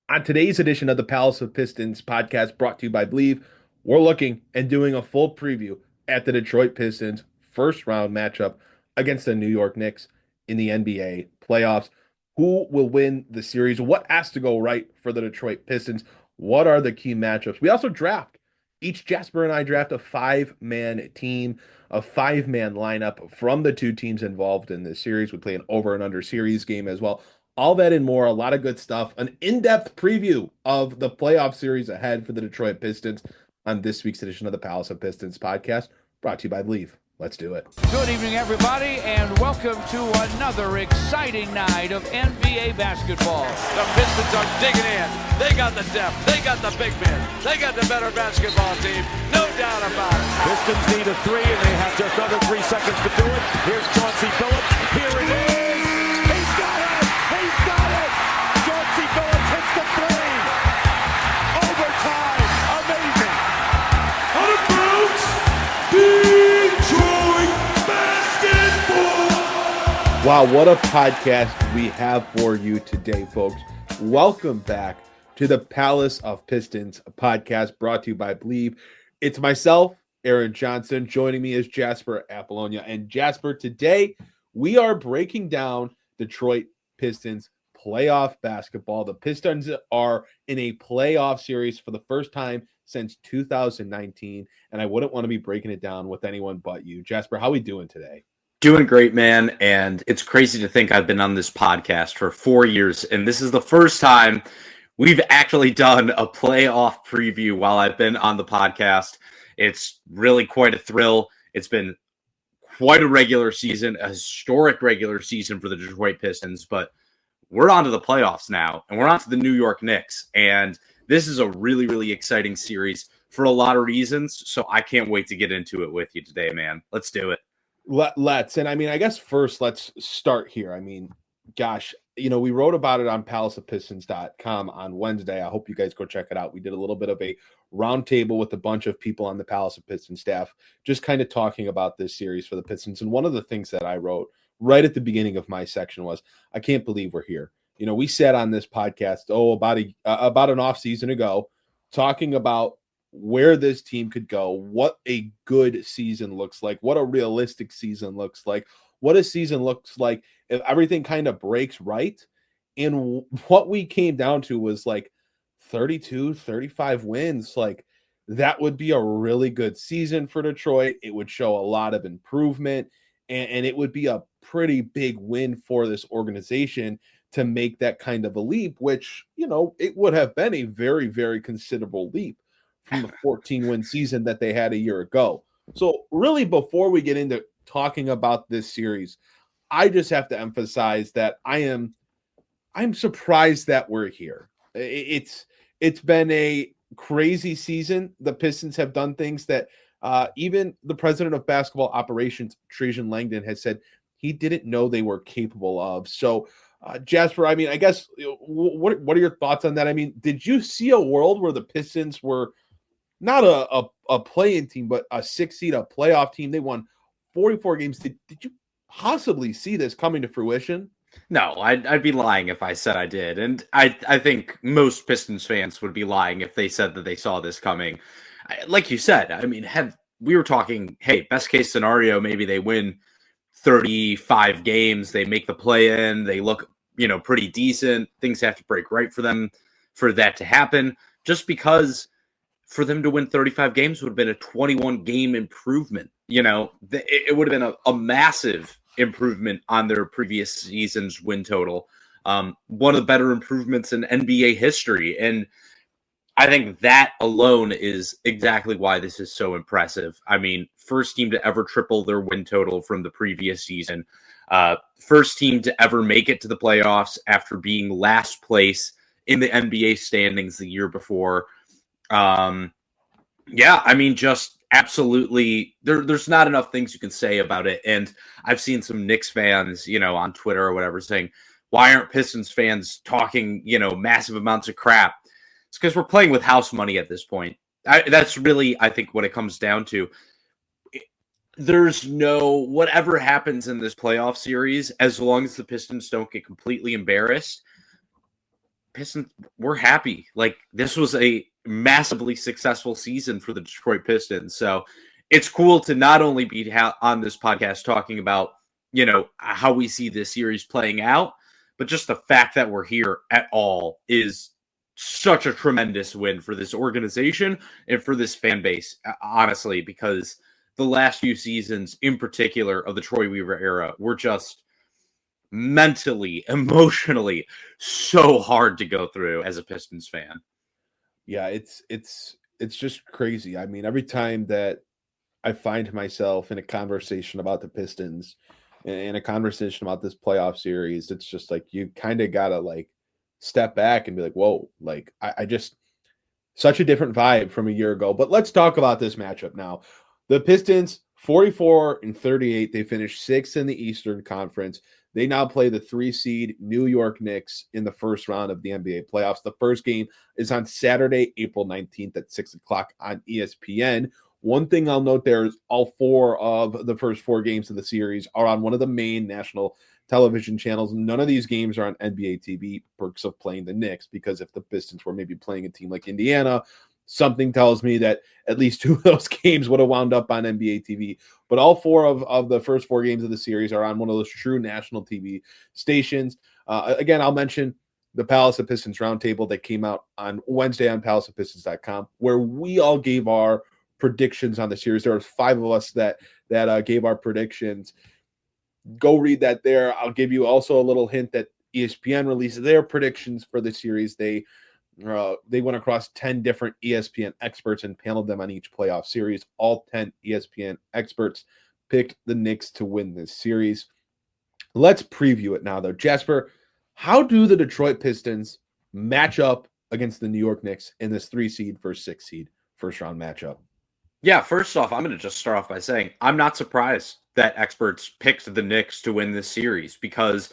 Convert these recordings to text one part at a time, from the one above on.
On today's edition of the Palace of Pistons podcast, brought to you by Believe, we're looking and doing a full preview at the Detroit Pistons first round matchup against the New York Knicks in the NBA playoffs. Who will win the series? What has to go right for the Detroit Pistons? What are the key matchups? We also draft. Each Jasper and I draft a five-man team, a five-man lineup from the two teams involved in this series. We play an over and under series game as well. All that and more, a lot of good stuff. An in-depth preview of the playoff series ahead for the Detroit Pistons on this week's edition of the Palace of Pistons podcast, brought to you by Believe. Let's do it. Good evening, everybody, and welcome to another exciting night of NBA basketball. The Pistons are digging in. They got the depth. They got the big men. They got the better basketball team. No doubt about it. Pistons need a three, and they have just under 3 seconds to do it. Here's Chauncey Billups. Here it is. He's got it. He's got it. Chauncey Billups hits the three. Overtime. Amazing. Out of bounds. Detroit basketball. Wow, what a podcast we have for you today, folks. Welcome back to the Palace of Pistons podcast, brought to you by Believe. It's myself, Aaron Johnson. Joining me is Jasper, Apollonia. And Jasper, today we are breaking down Detroit Pistons playoff basketball. The Pistons are in a playoff series for the first time since 2019, and I wouldn't want to be breaking it down with anyone but you. Jasper, how are we doing today? Doing great, man, and it's crazy to think I've been on this podcast for 4 years, and this is the first time we've actually done a playoff preview while I've been on the podcast. It's really quite a thrill. It's been quite a regular season, a historic regular season for the Detroit Pistons, but we're on to the playoffs now, and we're on to the New York Knicks, and this is a really, really exciting series for a lot of reasons, so I can't wait to get into it with you today, man. Let's do it. Let's. And I mean, I guess first let's start here. I mean, gosh, we wrote about it on palaceofpistons.com on Wednesday. I hope you guys go check it out. We did a little bit of a roundtable with a bunch of people on the Palace of Pistons staff, just kind of talking about this series for the Pistons. And one of the things that I wrote right at the beginning of my section was, I can't believe we're here. We sat on this podcast, about an off season ago, talking about where this team could go, what a good season looks like, what a realistic season looks like, what a season looks like if everything kind of breaks right. And what we came down to was like 32, 35 wins. Like, that would be a really good season for Detroit. It would show a lot of improvement, and it would be a pretty big win for this organization to make that kind of a leap, which, it would have been a very, very considerable leap from the 14-win season that they had a year ago. So really, before we get into talking about this series, I just have to emphasize that I'm surprised that we're here. It's been a crazy season. The Pistons have done things that even the president of basketball operations, Trajan Langdon, has said he didn't know they were capable of. So, Jasper, I mean, I guess, what are your thoughts on that? I mean, did you see a world where the Pistons were not a play-in team, but a 6 seed, a playoff team? They won 44 games. Did you possibly see this coming to fruition? No, I'd be lying if I said I did. And I think most Pistons fans would be lying if they said that they saw this coming. Like you said, I mean, we were talking, hey, best case scenario, maybe they win 35 games, they make the play-in, they look, pretty decent. Things have to break right for them for that to happen. Just because for them to win 35 games would have been a 21-game improvement. It would have been a massive improvement on their previous season's win total. One of the better improvements in NBA history. And I think that alone is exactly why this is so impressive. I mean, first team to ever triple their win total from the previous season. First team to ever make it to the playoffs after being last place in the NBA standings the year before. I mean, just absolutely, there's not enough things you can say about it. And I've seen some Knicks fans, on Twitter or whatever, saying, why aren't Pistons fans talking, massive amounts of crap? It's because we're playing with house money at this point. That's really, I think, what it comes down to. There's whatever happens in this playoff series, as long as the Pistons don't get completely embarrassed, Pistons, we're happy. Like, this was a massively successful season for the Detroit Pistons. So it's cool to not only be on this podcast talking about, how we see this series playing out, but just the fact that we're here at all is such a tremendous win for this organization and for this fan base, honestly, because the last few seasons in particular of the Troy Weaver era were just mentally, emotionally so hard to go through as a Pistons fan. Yeah, it's just crazy. I mean, every time that I find myself in a conversation about the Pistons, in a conversation about this playoff series, it's just like you kind of gotta like step back and be like, whoa, like I just such a different vibe from a year ago. But let's talk about this matchup now. The Pistons 44-38. They finished 6th in the Eastern Conference. They now play the 3 seed New York Knicks in the first round of the NBA playoffs. The first game is on Saturday, April 19th at 6 o'clock on ESPN. One thing I'll note there is all 4 of the first 4 games of the series are on one of the main national television channels. None of these games are on NBA TV, perks of playing the Knicks, because if the Pistons were maybe playing a team like Indiana, something tells me that at least 2 of those games would have wound up on NBA TV. But all 4 of the first 4 games of the series are on one of those true national TV stations. Again, I'll mention the Palace of Pistons Roundtable that came out on Wednesday on palaceofpistons.com, where we all gave our predictions on the series. There were 5 of us that gave our predictions. Go read that there. I'll give you also a little hint that ESPN released their predictions for the series. They went across 10 different ESPN experts and paneled them on each playoff series. All 10 ESPN experts picked the Knicks to win this series. Let's preview it now, though. Jasper, how do the Detroit Pistons match up against the New York Knicks in this 3 seed versus 6 seed first round matchup? Yeah, first off, I'm going to just start off by saying I'm not surprised that experts picked the Knicks to win this series, because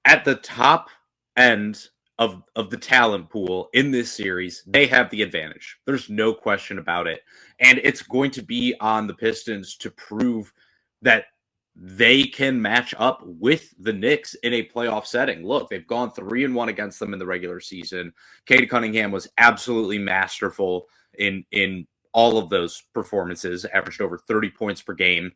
at the top end of the talent pool in this series, they have the advantage. There's no question about it. And it's going to be on the Pistons to prove that they can match up with the Knicks in a playoff setting. Look, they've gone 3-1 against them in the regular season. Cade Cunningham was absolutely masterful in all of those performances, averaged over 30 points per game.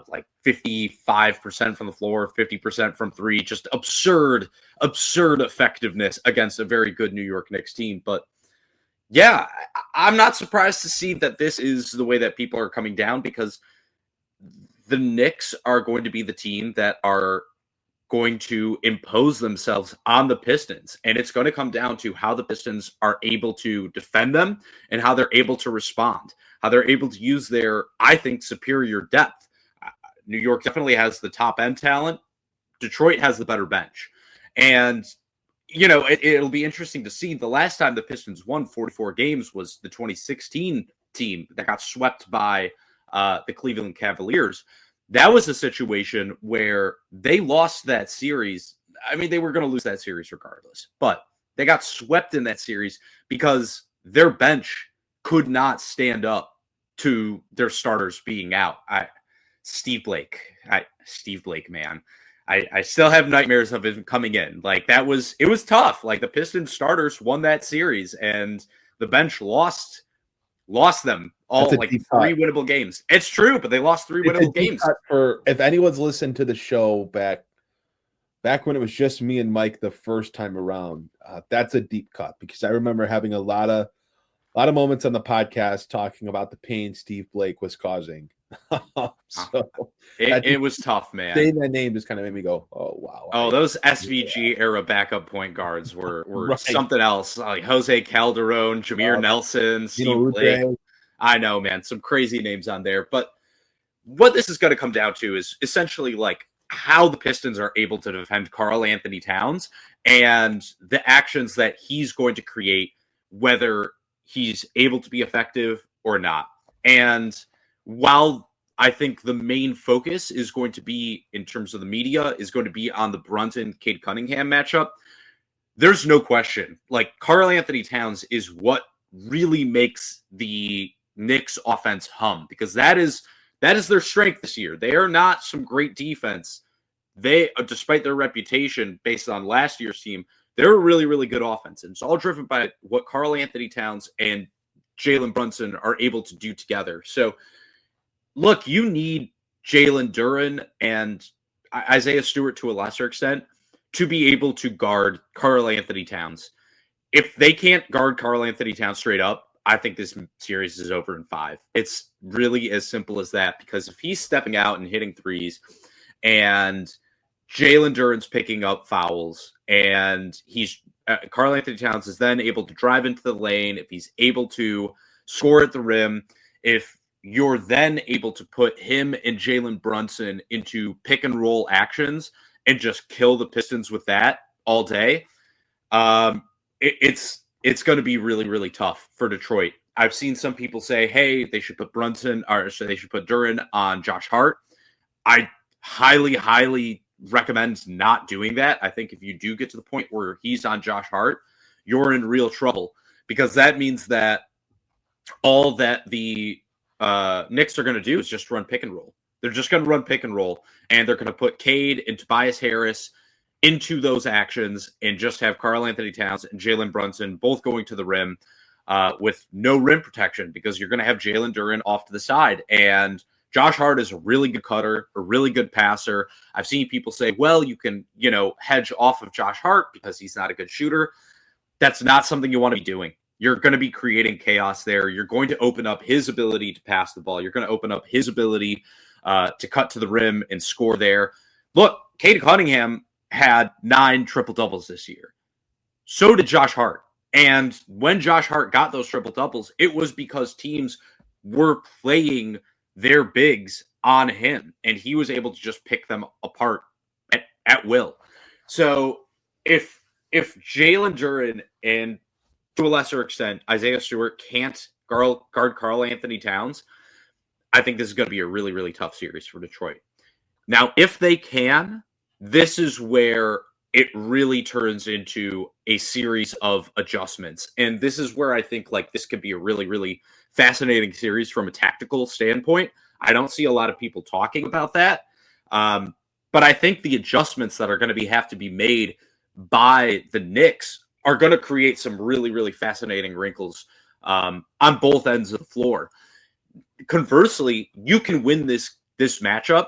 Like 55% from the floor, 50% from 3, just absurd effectiveness against a very good New York Knicks team. But yeah, I'm not surprised to see that this is the way that people are coming down, because the Knicks are going to be the team that are going to impose themselves on the Pistons. And it's going to come down to how the Pistons are able to defend them and how they're able to respond, how they're able to use their, I think, superior depth. New York definitely has the top end talent. Detroit has the better bench. And, it'll be interesting to see. The last time the Pistons won 44 games was the 2016 team that got swept by the Cleveland Cavaliers. That was a situation where they lost that series. I mean, they were going to lose that series regardless, but they got swept in that series because their bench could not stand up to their starters being out. Steve Blake, man. I still have nightmares of him coming in. Like, it was tough. Like, the Pistons starters won that series and the bench lost them all, like 3 winnable games. It's true, but they lost 3 winnable games. If anyone's listened to the show back when it was just me and Mike the first time around, that's a deep cut, because I remember having a lot of moments on the podcast talking about the pain Steve Blake was causing. It was tough, man. Saying that name just kind of made me go, oh wow. Oh, those SVG era backup point guards were right. Something else. Like Jose Calderon, Jameer Nelson, Steve Blake. I know, man, some crazy names on there. But what this is going to come down to is essentially like how the Pistons are able to defend Karl Anthony Towns and the actions that he's going to create, whether he's able to be effective or not. And while I think the main focus is going to be, in terms of the media, is going to be on the Brunson-Cade Cunningham matchup, there's no question. Like, Karl Anthony Towns is what really makes the Knicks offense hum, because that is their strength this year. They are not some great defense. They, despite their reputation based on last year's team, they're a really, really good offense. And it's all driven by what Karl Anthony Towns and Jalen Brunson are able to do together. So, look, you need Jalen Duren and Isaiah Stewart to a lesser extent to be able to guard Karl Anthony Towns. If they can't guard Karl Anthony Towns straight up, I think this series is over in 5. It's really as simple as that, because if he's stepping out and hitting threes and Jalen Duren's picking up fouls and Karl Anthony Towns is then able to drive into the lane, if he's able to score at the rim, if you're then able to put him and Jalen Brunson into pick and roll actions and just kill the Pistons with that all day, it's going to be really, really tough for Detroit. I've seen some people say, hey, they should put they should put Duren on Josh Hart. I highly, highly recommend not doing that. I think if you do get to the point where he's on Josh Hart, you're in real trouble, because that means that all that the Knicks are going to do is just run pick and roll. They're just going to run pick and roll, and they're going to put Cade and Tobias Harris into those actions and just have Karl Anthony Towns and Jalen Brunson both going to the rim with no rim protection, because you're going to have Jalen Duren off to the side. And Josh Hart is a really good cutter, a really good passer. I've seen people say, well, you can, hedge off of Josh Hart because he's not a good shooter. That's not something you want to be doing. You're going to be creating chaos there. You're going to open up his ability to pass the ball. You're going to open up his ability to cut to the rim and score there. Look, Cade Cunningham had 9 triple-doubles this year. So did Josh Hart. And when Josh Hart got those triple-doubles, it was because teams were playing their bigs on him, and he was able to just pick them apart at will. So if Jalen Duren and, to a lesser extent, Isaiah Stewart can't guard Karl Anthony Towns, I think this is going to be a really, really tough series for Detroit. Now, if they can, this is where it really turns into a series of adjustments. And this is where I think this could be a really, really fascinating series from a tactical standpoint. I don't see a lot of people talking about that. But I think the adjustments that are going to have to be made by the Knicks are going to create some really, really fascinating wrinkles on both ends of the floor. Conversely, you can win this matchup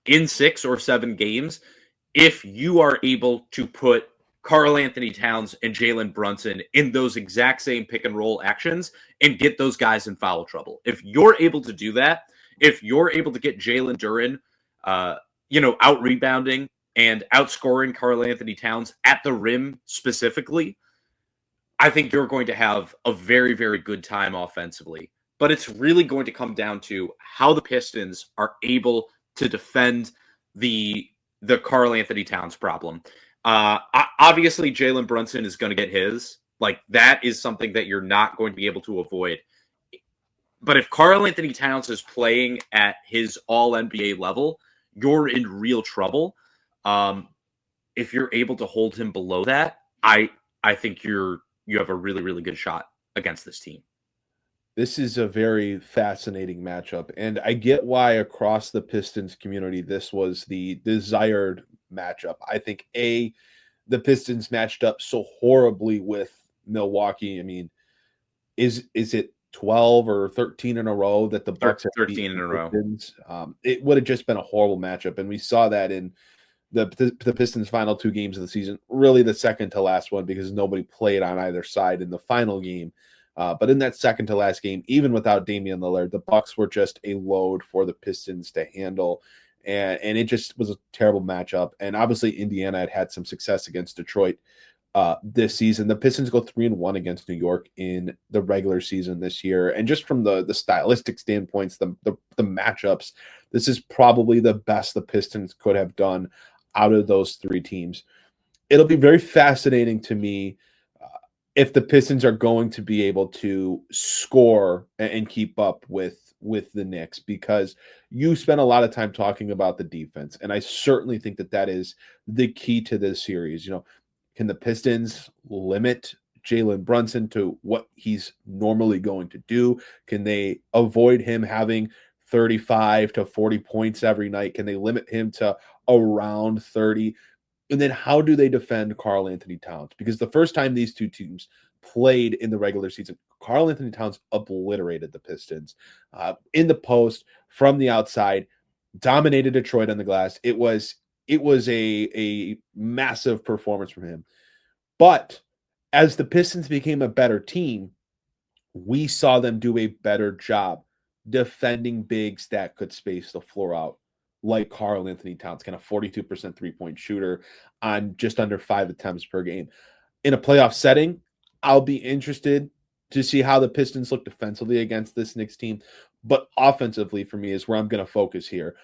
in 6 or 7 games if you are able to put Karl Anthony Towns and Jalen Brunson in those exact same pick and roll actions and get those guys in foul trouble. If you're able to do that, if you're able to get Jalen Duren, out rebounding and outscoring Karl Anthony Towns at the rim specifically, I think you're going to have a very, very good time offensively. But it's really going to come down to how the Pistons are able to defend the Karl Anthony Towns problem. Obviously, Jalen Brunson is going to get his. That is something that you're not going to be able to avoid. But if Karl Anthony Towns is playing at his all-NBA level, you're in real trouble. If you're able to hold him below that, I think you have a really, really good shot against this team. This is a very fascinating matchup, and I get why across the Pistons community this was the desired matchup. I think, the Pistons matched up so horribly with Milwaukee. I mean, is it 12 or 13 in a row that the Bucks have 13 in a row? It would have just been a horrible matchup, and we saw that in the Pistons' final 2 games of the season, really the second to last one, because nobody played on either side in the final game. But in that second to last game, even without Damian Lillard, the Bucks were just a load for the Pistons to handle. And it just was a terrible matchup. And obviously Indiana had some success against Detroit this season. The Pistons go 3-1 against New York in the regular season this year. And just from the stylistic standpoints, the matchups, this is probably the best the Pistons could have done out of those 3 teams. It'll be very fascinating to me if the Pistons are going to be able to score and keep up with the Knicks, because you spent a lot of time talking about the defense, and I certainly think that is the key to this series. Can the Pistons limit Jalen Brunson to what he's normally going to do? Can they avoid him having 35 to 40 points every night? Can they limit him to around 30? And then how do they defend Karl Anthony Towns? Because the first time these two teams played in the regular season, Karl Anthony Towns obliterated the Pistons in the post from the outside, dominated Detroit on the glass. It was a massive performance from him. But as the Pistons became a better team, we saw them do a better job defending bigs that could space the floor out, like Karl Anthony Towns, kind of 42% three-point shooter on just under 5 attempts per game. In a playoff setting, I'll be interested to see how the Pistons look defensively against this Knicks team. But offensively, for me, is where I'm going to focus here.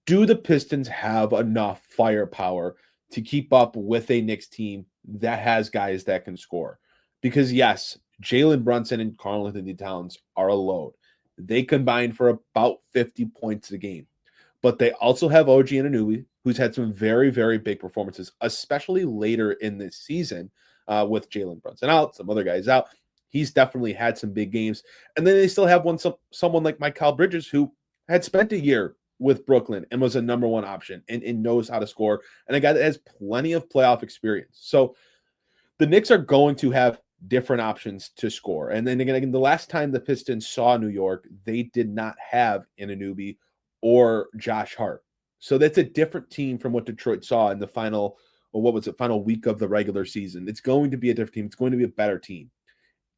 Do the Pistons have enough firepower to keep up with a Knicks team that has guys that can score? Because, yes, Jalen Brunson and Karl Anthony Towns are a load. They combine for about 50 points a game. But they also have OG Anunoby, who's had some very, very big performances, especially later in this season with Jalen Brunson out, some other guys out. He's definitely had some big games. And then they still have someone like Mikal Bridges, who had spent a year with Brooklyn and was a number one option and knows how to score, and a guy that has plenty of playoff experience. So the Knicks are going to have different options to score. And then again, the last time the Pistons saw New York, they did not have Anunoby or Josh Hart. So that's a different team from what Detroit saw in the final week of the regular season. It's going to be a different team. It's going to be a better team.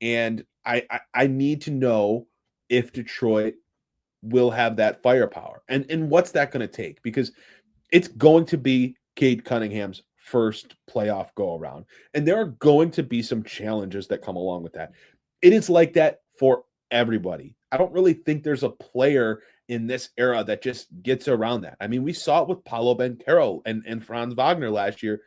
And I need to know if Detroit will have that firepower. And what's that going to take? Because it's going to be Cade Cunningham's first playoff go-around. And there are going to be some challenges that come along with that. It is like that for everybody. I don't really think there's a player in this era that just gets around that. I mean, we saw it with Paolo Banchero and Franz Wagner last year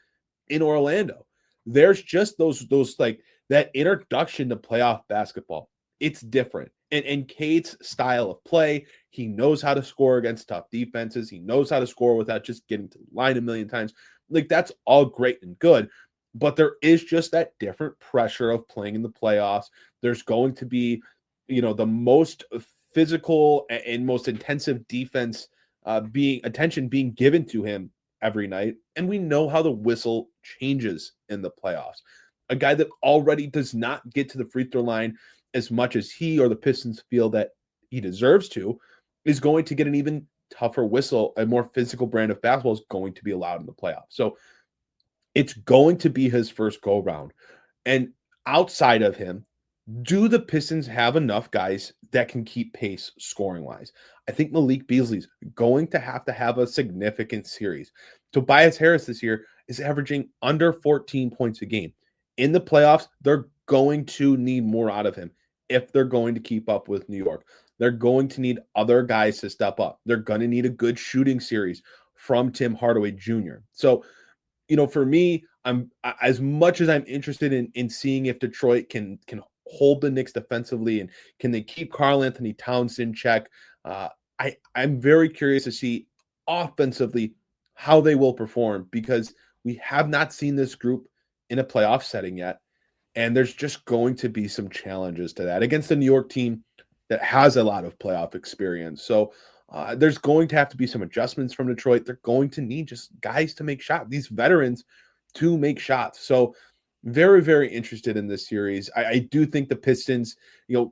in Orlando. There's just those like that introduction to playoff basketball. It's different. And Cade's style of play, he knows how to score against tough defenses. He knows how to score without just getting to the line a million times. Like, that's all great and good. But there is just that different pressure of playing in the playoffs. There's going to be, the most physical and most intensive defense attention being given to him every night. And we know how the whistle changes in the playoffs. A guy that already does not get to the free throw line as much as he or the Pistons feel that he deserves to is going to get an even tougher whistle. A more physical brand of basketball is going to be allowed in the playoffs. So it's going to be his first go round. And outside of him, do the Pistons have enough guys that can keep pace scoring-wise? I think Malik Beasley's going to have a significant series. Tobias Harris this year is averaging under 14 points a game. In the playoffs, they're going to need more out of him if they're going to keep up with New York. They're going to need other guys to step up. They're going to need a good shooting series from Tim Hardaway Jr. So, for me, I'm as much as I'm interested in seeing if Detroit can hold the Knicks defensively and can they keep Karl Anthony Towns in check. I'm very curious to see offensively how they will perform, because we have not seen this group in a playoff setting yet. And there's just going to be some challenges to that against the New York team that has a lot of playoff experience. So there's going to have to be some adjustments from Detroit. They're going to need just guys to make shots, these veterans to make shots. So very, very interested in this series. I do think the Pistons,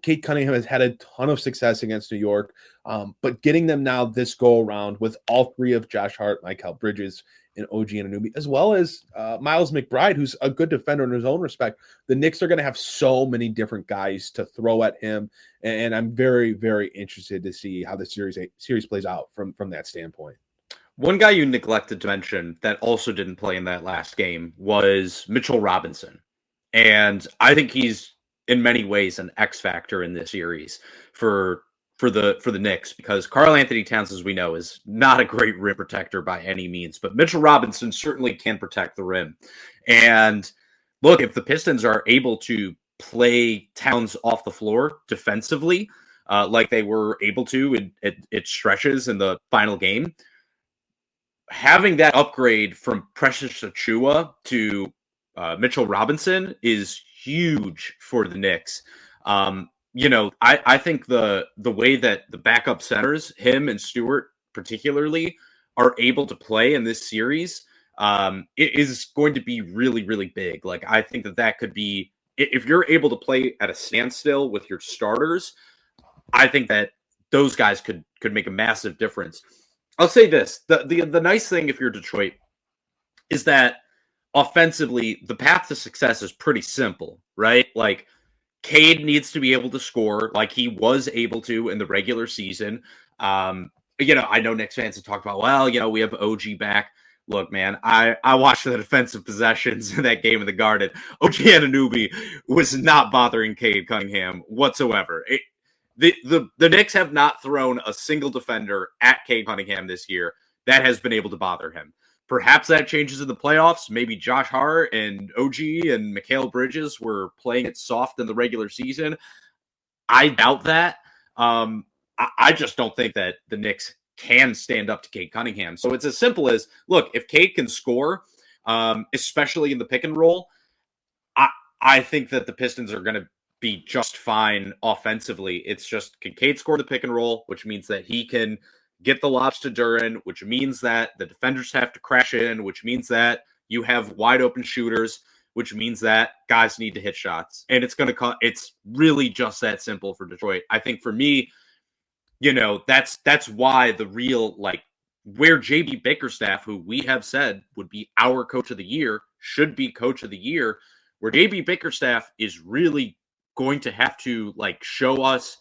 Cade Cunningham has had a ton of success against New York, but getting them now this go around with all three of Josh Hart, Mikal Bridges, and OG Anunoby, as well as Miles McBride, who's a good defender in his own respect. The Knicks are going to have so many different guys to throw at him, and I'm very, very interested to see how the series plays out from that standpoint. One guy you neglected to mention that also didn't play in that last game was Mitchell Robinson. And I think he's in many ways an X factor in this series for the Knicks, because Karl Anthony Towns, as we know, is not a great rim protector by any means, but Mitchell Robinson certainly can protect the rim. And look, if the Pistons are able to play Towns off the floor defensively, like they were able to it stretches in the final game, having that upgrade from Precious Achiuwa to Mitchell Robinson is huge for the Knicks. I think the way that the backup centers, him and Stewart particularly, are able to play in this series, it is going to be really, really big. Like, I think that could be, if you're able to play at a standstill with your starters, I think that those guys could make a massive difference. I'll say this. The nice thing, if you're Detroit, is that offensively, the path to success is pretty simple, right? Like, Cade needs to be able to score like he was able to in the regular season. I know Knicks fans have talked about, well, we have OG back. Look, man, I watched the defensive possessions in that game in the Garden. OG Anunoby was not bothering Cade Cunningham whatsoever. The Knicks have not thrown a single defender at Cade Cunningham this year that has been able to bother him. Perhaps that changes in the playoffs. Maybe Josh Hart and OG and Mikal Bridges were playing it soft in the regular season. I doubt that. I just don't think that the Knicks can stand up to Cade Cunningham. So it's as simple as, look, if Cade can score, especially in the pick and roll, I think that the Pistons are going to be just fine offensively. It's just, can Cade score the pick and roll, which means that he can get the lobs to Duren, which means that the defenders have to crash in, which means that you have wide open shooters, which means that guys need to hit shots. And it's really just that simple for Detroit. I think for me, that's why the real, like, where JB Bickerstaff, who we have said would be our coach of the year, should be coach of the year, where JB Bickerstaff is really going to have to, like, show us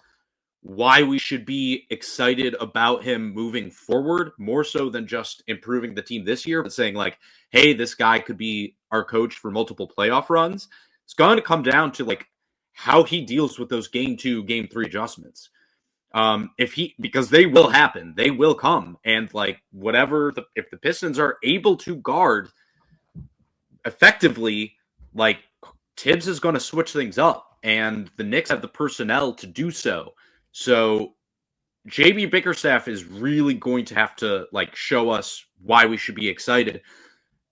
why we should be excited about him moving forward, more so than just improving the team this year, but saying, like, hey, this guy could be our coach for multiple playoff runs. It's going to come down to, like, how he deals with those game 2, game 3 adjustments. Because they will happen, they will come. And, like, if the Pistons are able to guard effectively, like, Tibbs is going to switch things up, and the Knicks have the personnel to do so. So JB Bickerstaff is really going to have to, like, show us why we should be excited.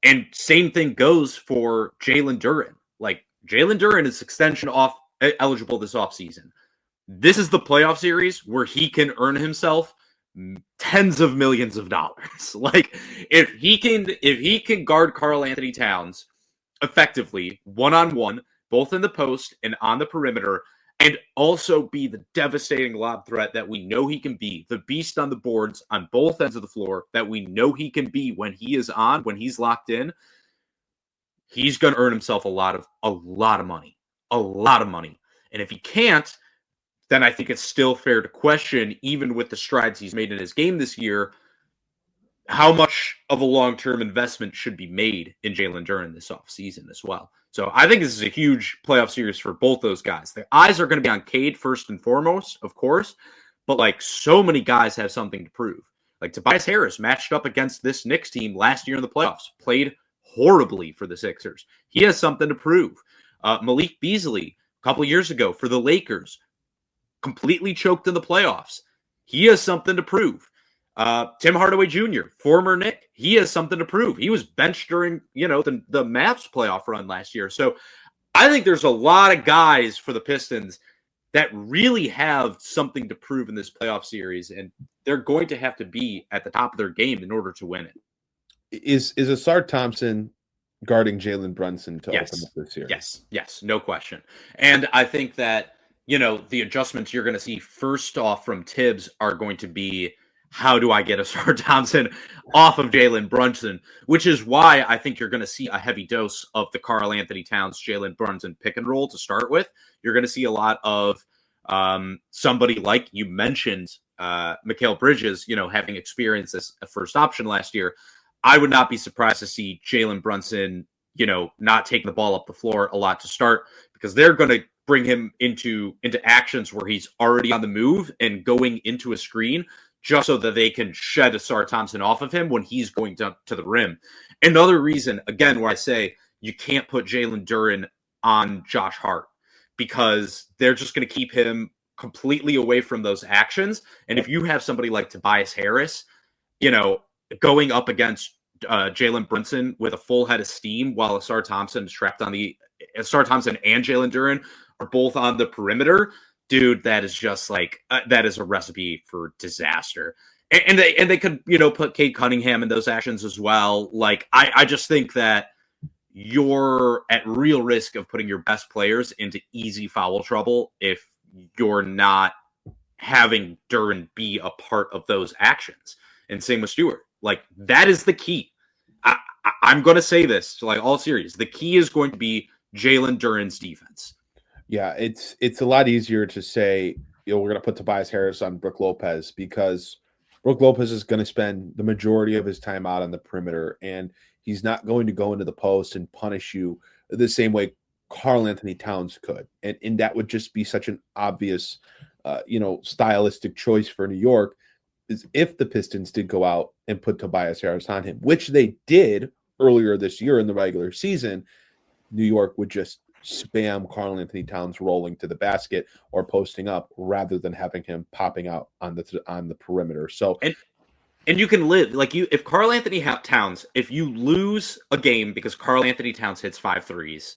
And same thing goes for Jalen Duren. Like, Jalen Duren is extension eligible this offseason. This is the playoff series where he can earn himself tens of millions of dollars. Like, if he can guard Karl Anthony Towns effectively, one-on-one, both in the post and on the perimeter, and also be the devastating lob threat that we know he can be, the beast on the boards on both ends of the floor that we know he can be when he is on, when he's locked in, he's going to earn himself a lot of money. And if he can't, then I think it's still fair to question, even with the strides he's made in his game this year, how much of a long-term investment should be made in Jalen Duren this offseason as well. So I think this is a huge playoff series for both those guys. The eyes are going to be on Cade first and foremost, of course, but, like, so many guys have something to prove. Like, Tobias Harris matched up against this Knicks team last year in the playoffs, played horribly for the Sixers. He has something to prove. Malik Beasley, a couple years ago for the Lakers, completely choked in the playoffs. He has something to prove. Tim Hardaway Jr., former Knick, he has something to prove. He was benched during, the Mavs playoff run last year. So I think there's a lot of guys for the Pistons that really have something to prove in this playoff series, and they're going to have to be at the top of their game in order to win it. Is Asar Thompson guarding Jalen Brunson to open up this series? Yes, no question. And I think that, the adjustments you're going to see first off from Tibbs are going to be, how do I get Asar Thompson off of Jalen Brunson? Which is why I think you're going to see a heavy dose of the Karl Anthony Towns, Jalen Brunson pick and roll to start with. You're going to see a lot of somebody like you mentioned, Mikal Bridges, having experience as a first option last year. I would not be surprised to see Jalen Brunson, not taking the ball up the floor a lot to start, because they're going to bring him into actions where he's already on the move and going into a screen, just so that they can shed Asar Thompson off of him when he's going to the rim. Another reason, again, where I say you can't put Jalen Duren on Josh Hart, because they're just going to keep him completely away from those actions. And if you have somebody like Tobias Harris, going up against Jalen Brunson with a full head of steam while Asar Thompson is trapped on Asar Thompson and Jalen Duren are both on the perimeter, dude, that is just like, that is a recipe for disaster. And they could, put Cade Cunningham in those actions as well. Like, I just think that you're at real risk of putting your best players into easy foul trouble if you're not having Duren be a part of those actions. And same with Stewart. Like, that is the key. I'm going to say this to like all series. The key is going to be Jalen Duren's defense. Yeah, it's a lot easier to say, we're going to put Tobias Harris on Brook Lopez because Brook Lopez is going to spend the majority of his time out on the perimeter, and he's not going to go into the post and punish you the same way Karl Anthony Towns could. And that would just be such an obvious, stylistic choice for New York, is if the Pistons did go out and put Tobias Harris on him, which they did earlier this year in the regular season. New York would just spam Karl Anthony Towns rolling to the basket or posting up rather than having him popping out on the perimeter. So and you can live like if Karl Anthony Towns, if you lose a game because Karl Anthony Towns hits 5 threes,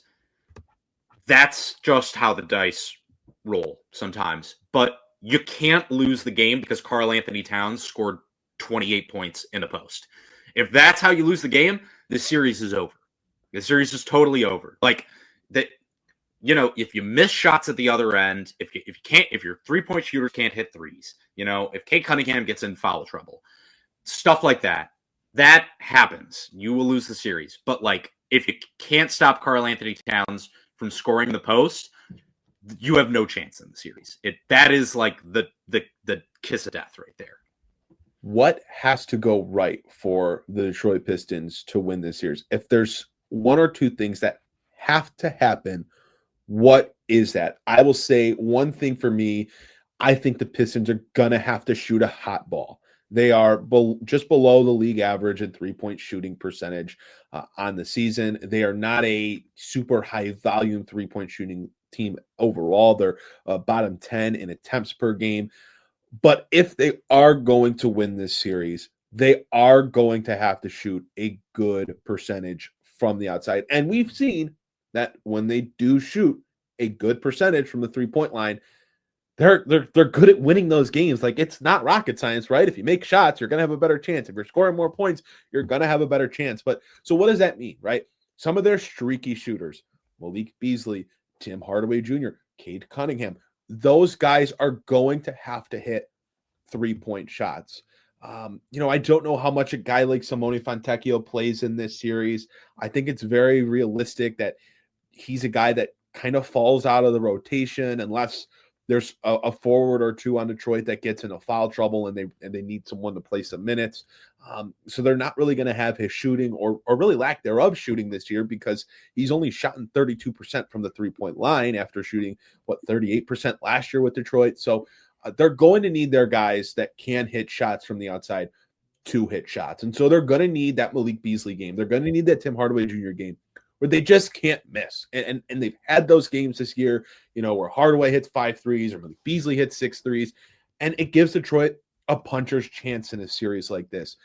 that's just how the dice roll sometimes. But you can't lose the game because Karl Anthony Towns scored 28 points in a post. If that's how you lose the game, the series is over. The series is totally over. Like that, if you miss shots at the other end, if your 3-point shooter can't hit threes, if Cade Cunningham gets in foul trouble, stuff like that happens. You will lose the series. But like, if you can't stop Karl Anthony Towns from scoring the post, you have no chance in the series. That is like the kiss of death right there. What has to go right for the Detroit Pistons to win this series? If there's one or two things that have to happen, what is that? I will say one thing for me, I think the Pistons are going to have to shoot a hot ball. They are just below the league average in 3-point shooting percentage on the season. They are not a super high volume 3-point shooting team overall. They're bottom 10 in attempts per game. But if they are going to win this series, they are going to have to shoot a good percentage from the outside. And we've seen that when they do shoot a good percentage from the 3-point line, they're good at winning those games. Like, it's not rocket science, right? If you make shots, you're going to have a better chance. If you're scoring more points, you're going to have a better chance. But so what does that mean, right? Some of their streaky shooters, Malik Beasley, Tim Hardaway Jr., Cade Cunningham, those guys are going to have to hit 3-point shots. I don't know how much a guy like Simone Fontecchio plays in this series. I think it's very realistic that he's a guy that kind of falls out of the rotation unless there's a forward or two on Detroit that gets into foul trouble and they need someone to play some minutes. So they're not really going to have his shooting or really lack thereof shooting this year because he's only shot in 32% from the 3-point line after shooting 38% last year with Detroit. So they're going to need their guys that can hit shots from the outside to hit shots. And so they're going to need that Malik Beasley game. They're going to need that Tim Hardaway Jr. game where they just can't miss. And they've had those games this year, where Hardaway hits 5 threes or Malik Beasley hits 6 threes. And it gives Detroit a puncher's chance in a series like this.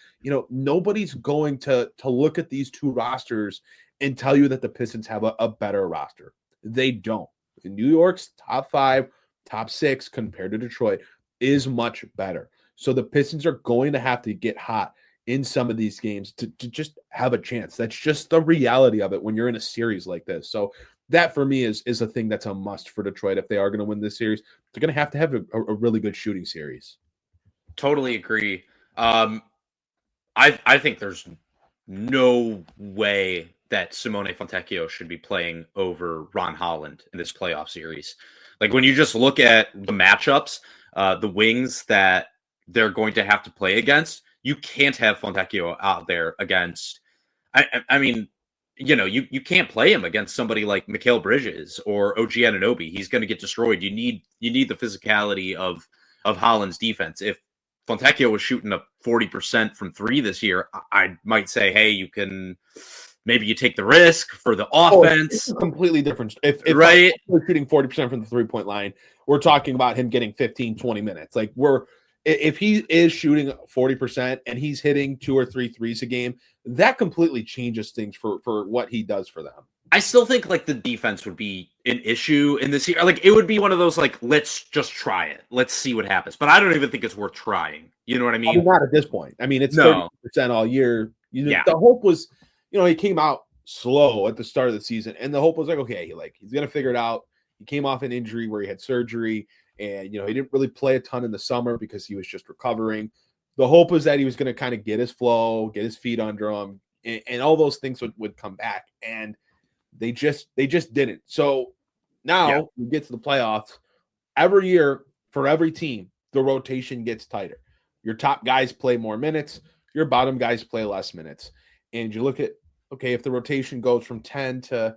Nobody's going to look at these two rosters and tell you that the Pistons have a better roster. They don't. In New York's top 5, top 6 compared to Detroit is much better. So the Pistons are going to have to get hot in some of these games to just have a chance. That's just the reality of it when you're in a series like this. So that for me is a thing that's a must for Detroit. If they are going to win this series, they're going to have a really good shooting series. Totally agree. I think there's no way that Simone Fontecchio should be playing over Ron Holland in this playoff series. Like, when you just look at the matchups, the wings that they're going to have to play against, you can't have Fontecchio out there against. I mean, you can't play him against somebody like Mikal Bridges or OG Anunoby. He's going to get destroyed. You need the physicality of Holland's defense. If Fontecchio was shooting up 40% from 3 this year, I might say, hey, maybe you take the risk for the offense. It's a completely different. If right, we're shooting 40% from the 3-point line, we're talking about him getting 15, 20 minutes. Like, if he is shooting 40% and he's hitting 2 or 3 threes a game, that completely changes things for what he does for them. I still think like the defense would be an issue in this year. Like, it would be one of those, like, let's just try it. Let's see what happens. But I don't even think it's worth trying. You know what I mean? Not at this point. I mean, it's No. 30% all year. The hope was, he came out slow at the start of the season, and the hope was like, okay, he's gonna figure it out. He came off an injury where he had surgery, and he didn't really play a ton in the summer because he was just recovering. The hope was that he was going to kind of get his flow, get his feet under him, and all those things would come back. And they just didn't. So now we get to the playoffs. Every year for every team, the rotation gets tighter. Your top guys play more minutes. Your bottom guys play less minutes. And you look at, okay, if the rotation goes from 10 to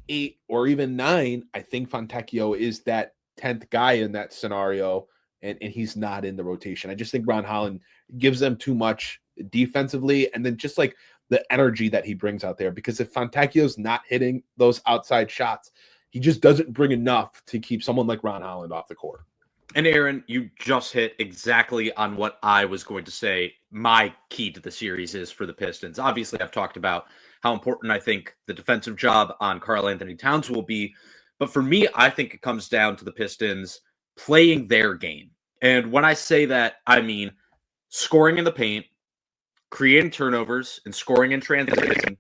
8 or even 9, I think Fontecchio is that 10th guy in that scenario, and he's not in the rotation. I just think Ron Holland gives them too much defensively, and then just like the energy that he brings out there, because if Fontecchio's not hitting those outside shots, he just doesn't bring enough to keep someone like Ron Holland off the court. And Aaron, you just hit exactly on what I was going to say my key to the series is for the Pistons. Obviously, I've talked about how important I think the defensive job on Karl-Anthony Towns will be. But for me, I think it comes down to the Pistons playing their game. And when I say that, I mean scoring in the paint, creating turnovers, and scoring in transition,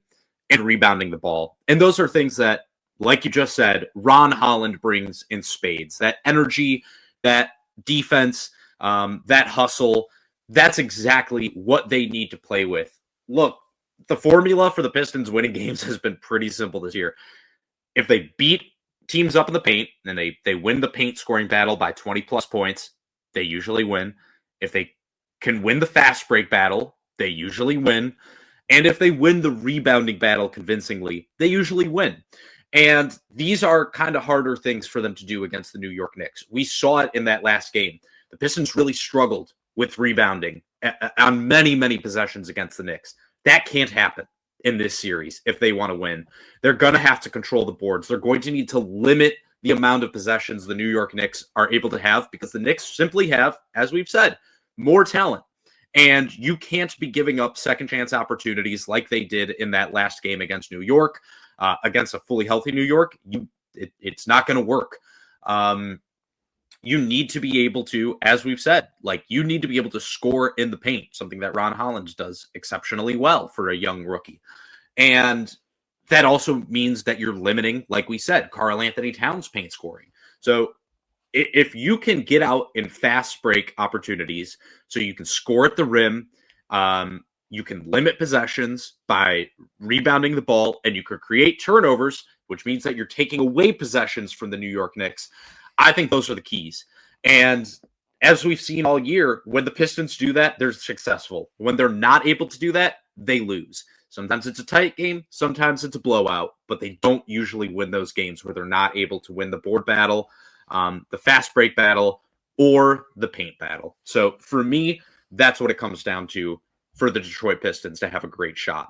and rebounding the ball. And those are things that, like you just said, Ron Holland brings in spades. That energy, that defense, that hustle, that's exactly what they need to play with. Look, the formula for the Pistons winning games has been pretty simple this year. If they beat teams up in the paint and they win the paint scoring battle by 20-plus points, they usually win. If they can win the fast break battle, they usually win. And if they win the rebounding battle convincingly, they usually win. And these are kind of harder things for them to do against the New York Knicks. We saw it in that last game. The Pistons really struggled with rebounding on many, many possessions against the Knicks. That can't happen in this series if they want to win. They're going to have to control the boards. They're going to need to limit the amount of possessions the New York Knicks are able to have, because the Knicks simply have, as we've said, more talent. And you can't be giving up second chance opportunities like they did in that last game against New York, against a fully healthy New York. It's not going to work. You need to be able to, as we've said, you need to be able to score in the paint, something that Ron Holland does exceptionally well for a young rookie. And that also means that you're limiting, like we said, Karl-Anthony Towns' paint scoring. So if you can get out in fast break opportunities, so you can score at the rim, you can limit possessions by rebounding the ball, and you can create turnovers, which means that you're taking away possessions from the New York Knicks. I think those are the keys. And as we've seen all year, when the Pistons do that, they're successful. When they're not able to do that, they lose. Sometimes it's a tight game, sometimes it's a blowout, but they don't usually win those games where they're not able to win the board battle, the fast break battle, or the paint battle. So for me, that's what it comes down to for the Detroit Pistons to have a great shot.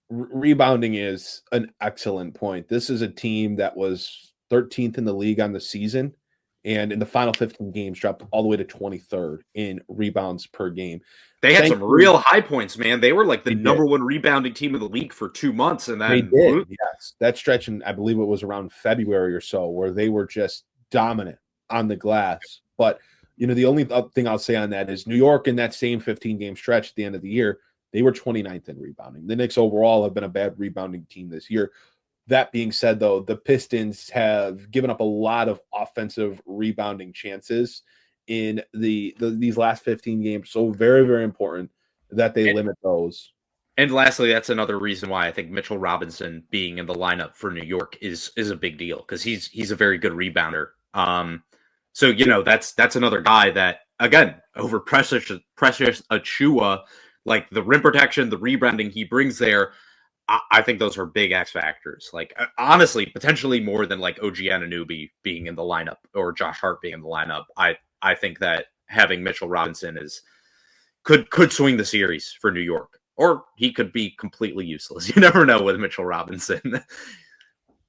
Rebounding is an excellent point. This is a team that was 13th in the league on the season, and in the final 15 games dropped all the way to 23rd in rebounds per game. They had some real high points, man. They were like the number one rebounding team in the league for 2 months. And then they did, yes. That stretch, in I believe it was around February or so, where they were just dominant on the glass. But, the only thing I'll say on that is New York in that same 15-game stretch at the end of the year, they were 29th in rebounding. The Knicks overall have been a bad rebounding team this year. That being said, though, the Pistons have given up a lot of offensive rebounding chances in these last 15 games. So very, very important that they limit those. And lastly, that's another reason why I think Mitchell Robinson being in the lineup for New York is a big deal, because he's a very good rebounder. So that's another guy that, again, over Precious Achiuwa, like the rim protection, the rebounding he brings there, I think those are big X factors. Honestly, potentially more than OG Anunoby being in the lineup or Josh Hart being in the lineup. I think that having Mitchell Robinson could swing the series for New York, or he could be completely useless. You never know with Mitchell Robinson.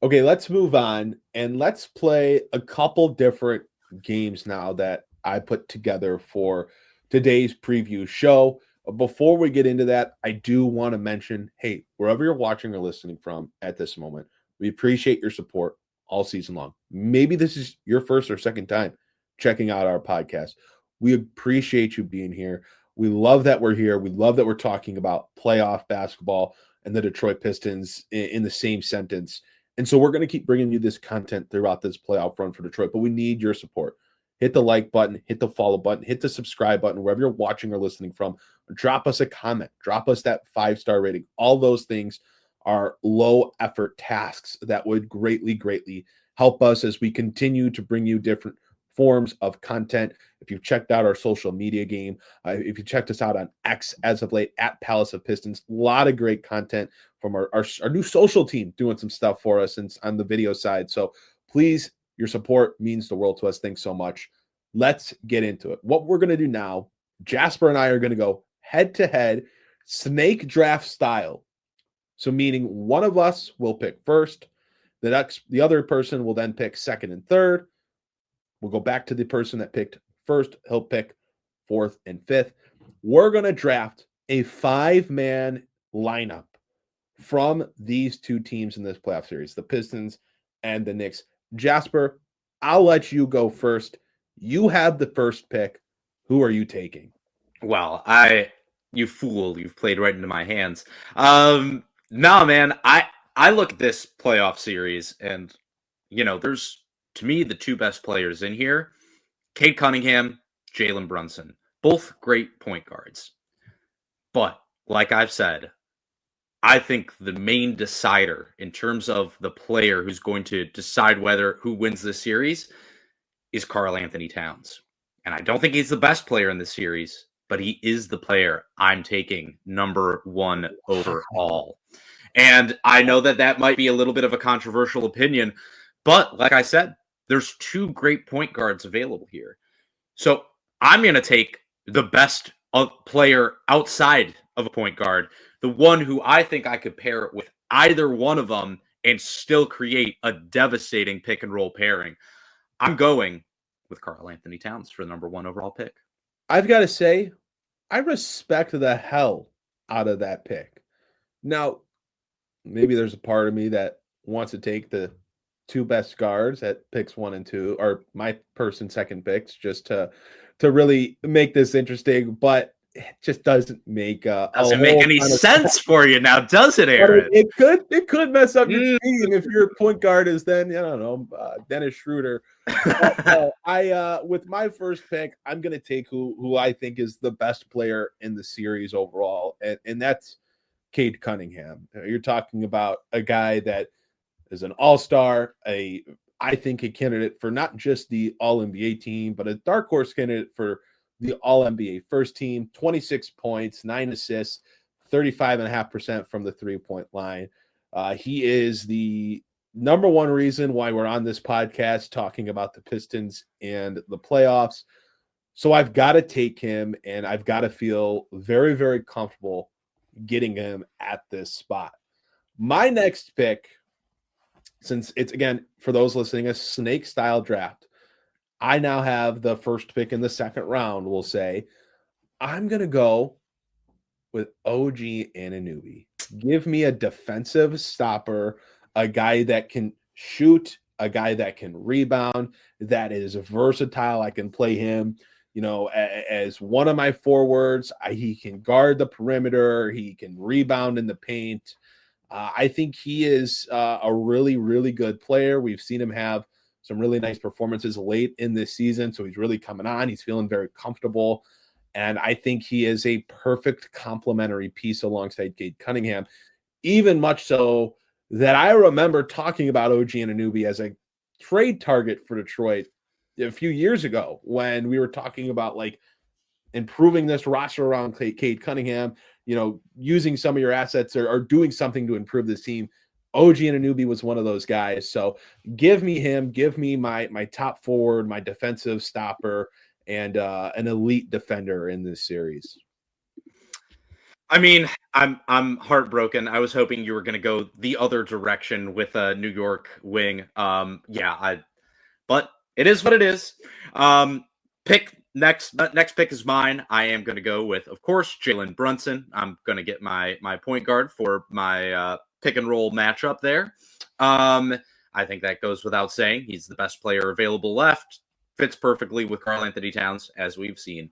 Okay, let's move on and let's play a couple different games now that I put together for today's preview show. Before we get into that, I do want to mention, hey, wherever you're watching or listening from at this moment, we appreciate your support all season long. Maybe this is your first or second time checking out our podcast. We appreciate you being here. We love that we're here. We love that we're talking about playoff basketball and the Detroit Pistons in the same sentence. And so we're going to keep bringing you this content throughout this playoff run for Detroit, but we need your support. Hit the like button, hit the follow button, hit the subscribe button, wherever you're watching or listening from. Drop us a comment, drop us that 5-star rating. All those things are low effort tasks that would greatly, greatly help us as we continue to bring you different forms of content. If you've checked out our social media game, if you checked us out on X as of late at Palace of Pistons, a lot of great content from our new social team doing some stuff for us and on the video side. So please, your support means the world to us. Thanks so much. Let's get into it. What we're going to do now, Jasper and I are going to go head to head, snake draft style. So meaning one of us will pick first, the other person will then pick second and third. We'll go back to the person that picked first. He'll pick fourth and fifth. We're going to draft a 5-man lineup from these two teams in this playoff series, the Pistons and the Knicks. Jasper, I'll let you go first. You have the first pick. Who are you taking? Well, you fool, you've played right into my hands. No, man, I look at this playoff series and, there's, to me, the two best players in here, Cade Cunningham, Jalen Brunson, both great point guards. But like I've said, I think the main decider in terms of the player who's going to decide who wins this series is Karl Anthony Towns. And I don't think he's the best player in the series, but he is the player I'm taking number 1 overall. And I know that might be a little bit of a controversial opinion, but like I said, there's two great point guards available here. So I'm going to take the best player outside of a point guard, the one who I think I could pair it with either one of them and still create a devastating pick and roll pairing. I'm going with Karl Anthony Towns for the number 1 overall pick. I've got to say, I respect the hell out of that pick. Now, maybe there's a part of me that wants to take the two best guards at picks 1 and 2, or my person second picks, just to really make this interesting, but it just doesn't make any sense for you now, does it, Aaron? It could mess up your team if your point guard is then, I don't know, Dennis Schroeder. But, with my first pick, I'm going to take who I think is the best player in the series overall, and that's Cade Cunningham. You're talking about a guy that is an all-star, I think a candidate for not just the All-NBA team, but a dark horse candidate for the All-NBA first team. 26 points, 9 assists, 35.5% from the three-point line. He is the number 1 reason why we're on this podcast talking about the Pistons and the playoffs. So I've got to take him, and I've got to feel very, very comfortable getting him at this spot. My next pick, since it's, again, for those listening, a snake style draft, I now have the first pick in the second round. We'll say I'm going to go with OG Anunoby. Give me a defensive stopper, a guy that can shoot, a guy that can rebound, that is versatile. I can play him, as one of my forwards. He can guard the perimeter. He can rebound in the paint. I think he is a really, really good player. We've seen him have some really nice performances late in this season, so he's really coming on. He's feeling very comfortable, and I think he is a perfect complementary piece alongside Cade Cunningham, even much so that I remember talking about OG Anunoby as a trade target for Detroit a few years ago when we were talking about improving this roster around Cade Cunningham, using some of your assets or doing something to improve this team. OG Anunoby was one of those guys. So give me him, give me my top forward, my defensive stopper, and an elite defender in this series. I mean, I'm heartbroken. I was hoping you were going to go the other direction with a New York wing. But it is what it is. Next pick is mine. I am going to go with, of course, Jalen Brunson. I'm going to get my point guard for my pick and roll matchup there. I think that goes without saying. He's the best player available left. Fits perfectly with Karl Anthony Towns, as we've seen.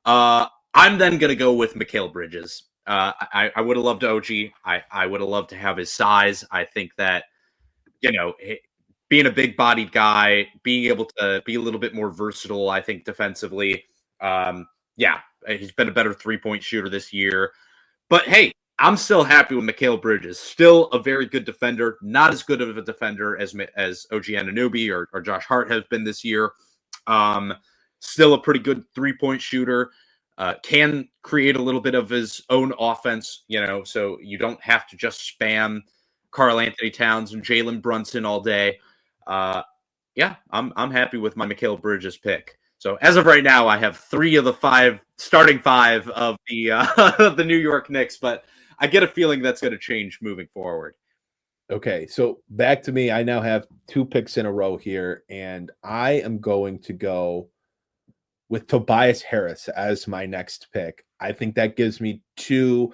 I'm then going to go with Mikal Bridges. I would have loved OG. I would have loved to have his size. I think that, being a big-bodied guy, being able to be a little bit more versatile, I think, defensively. He's been a better three-point shooter this year. But, hey, I'm still happy with Mikal Bridges. Still a very good defender. Not as good of a defender as OG Anunoby or Josh Hart has been this year. Still a pretty good three-point shooter. Can create a little bit of his own offense, so you don't have to just spam Karl Anthony Towns and Jalen Brunson all day. I'm happy with my Mikal Bridges pick. So as of right now, I have 3 of the starting 5 of the New York Knicks, but I get a feeling that's going to change moving forward. Okay, so back to me. I now have 2 picks in a row here, and I am going to go with Tobias Harris as my next pick. I think that gives me 2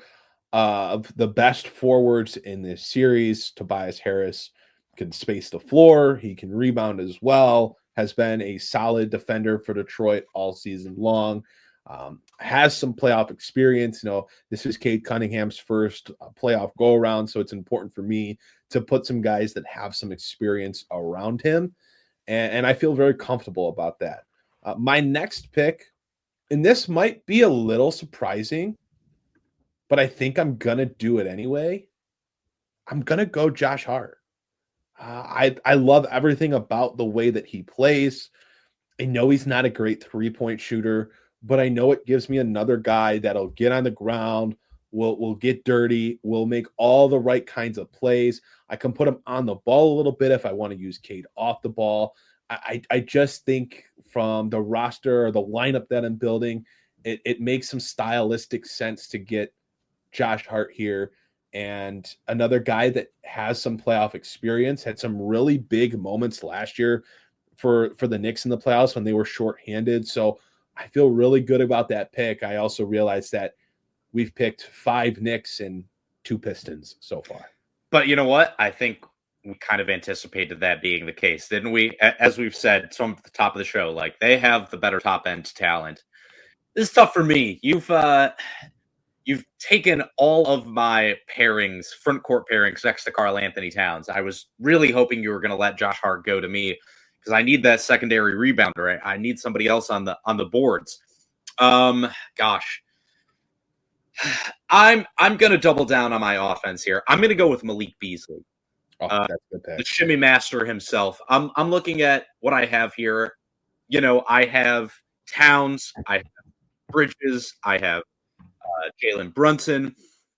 of the best forwards in this series. Tobias Harris can space the floor. He can rebound as well. Has been a solid defender for Detroit all season long. Has some playoff experience. This is Cade Cunningham's first playoff go-around, so it's important for me to put some guys that have some experience around him, and I feel very comfortable about that. My next pick, and this might be a little surprising, but I think I'm going to do it anyway. I'm going to go Josh Hart. I love everything about the way that he plays. I know he's not a great three-point shooter, but I know it gives me another guy that'll get on the ground, will get dirty, will make all the right kinds of plays. I can put him on the ball a little bit if I want to use Cade off the ball. I just think from the roster or the lineup that I'm building, it makes some stylistic sense to get Josh Hart here. And another guy that has some playoff experience, had some really big moments last year for the Knicks in the playoffs when they were shorthanded. So I feel really good about that pick. I also realized that we've picked 5 Knicks and 2 Pistons so far. But you know what? I think we kind of anticipated that being the case, didn't we? As we've said from the top of the show, like, they have the better top end talent. This is tough for me. You've taken all of my pairings, front court pairings, next to Karl Anthony Towns. I was really hoping you were going to let Josh Hart go to me because I need that secondary rebounder. I need somebody else on the boards. Gosh, I'm going to double down on my offense here. I'm going to go with Malik Beasley. That's a good pick. The shimmy master himself. I'm looking at what I have here. I have Towns, I have Bridges, I have Jalen Brunson,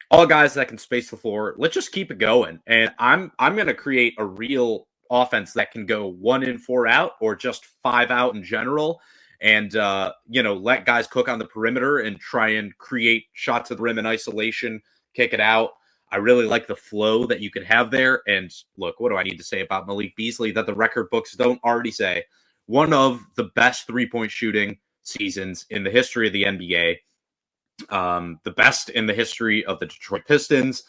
all guys that can space the floor. Let's just keep it going. And I'm going to create a real offense that can go 1 in, 4 out, or just 5 out in general. And, let guys cook on the perimeter and try and create shots at the rim in isolation, kick it out. I really like the flow that you could have there. And look, what do I need to say about Malik Beasley that the record books don't already say? One of the best three-point shooting seasons in the history of the NBA. The best in the history of the Detroit Pistons.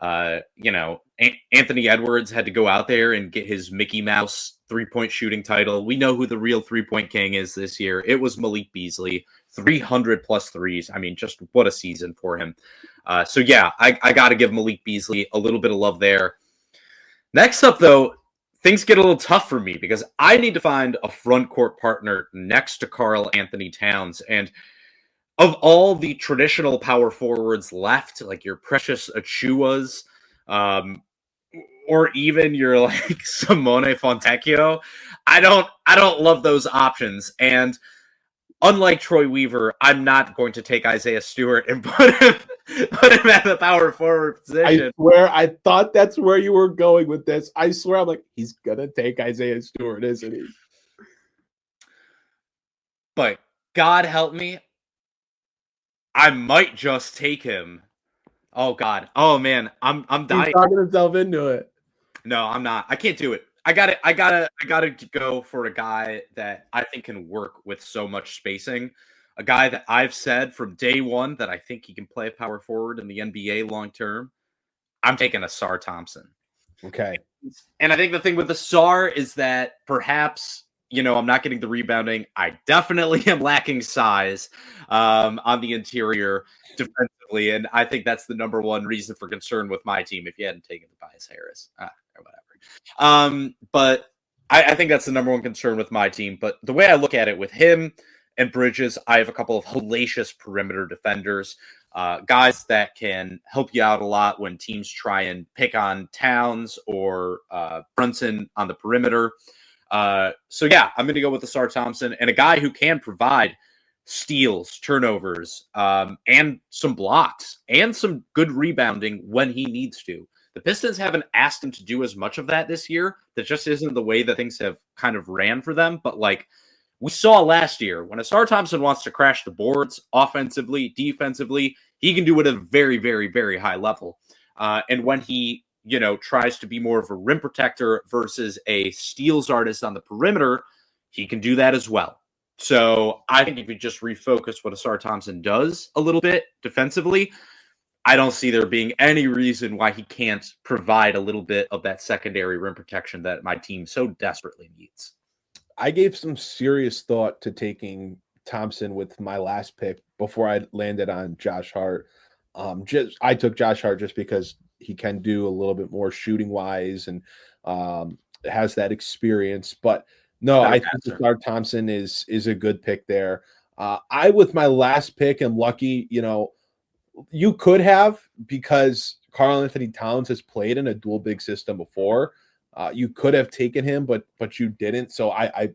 Anthony Edwards had to go out there and get his Mickey Mouse three-point shooting title. We know who the real three-point king is this year. It was Malik Beasley, 300 plus threes. I mean, just what a season for him. I got to give Malik Beasley a little bit of love there. Next up, though, things get a little tough for me because I need to find a front court partner next to Karl Anthony Towns. And of all the traditional power forwards left, like your Precious Achuas, or even your like Simone Fontecchio, I don't love those options. And unlike Troy Weaver, I'm not going to take Isaiah Stewart and put him at the power forward position. I swear, I thought that's where you were going with this. I swear, I'm like, he's gonna take Isaiah Stewart, isn't he? But God help me, I might just take him. Oh God. Oh man. I'm dying. He's talking himself into it. No, I'm not. I can't do it. I gotta go for a guy that I think can work with so much spacing. A guy that I've said from day one that I think he can play power forward in the NBA long term. I'm taking Asar Thompson. Okay. And I think the thing with the Sar is that perhaps, I'm not getting the rebounding. I definitely am lacking size on the interior defensively. And I think that's the number one reason for concern with my team if you hadn't taken Tobias Harris or whatever. But I think that's the number one concern with my team. But the way I look at it with him and Bridges, I have a couple of hellacious perimeter defenders. Guys that can help you out a lot when teams try and pick on Towns or Brunson on the perimeter. So yeah, I'm going to go with the Sar Thompson and a guy who can provide steals, turnovers, and some blocks and some good rebounding when he needs to. The Pistons haven't asked him to do as much of that this year. That just isn't the way that things have kind of ran for them. But like we saw last year, when Sar Thompson wants to crash the boards offensively, defensively, he can do it at a very, very, very high level. And when he, tries to be more of a rim protector versus a steals artist on the perimeter, he can do that as well. So I think if you just refocus what Sar Thompson does a little bit defensively, I don't see there being any reason why he can't provide a little bit of that secondary rim protection that my team so desperately needs. I gave some serious thought to taking Thompson with my last pick before I landed on Josh Hart. I took Josh Hart just because he can do a little bit more shooting wise and has that experience. But no, I think Sar Thompson is a good pick there. With my last pick, am lucky. You could have, because Karl Anthony Towns has played in a dual big system before. You could have taken him, but you didn't. So I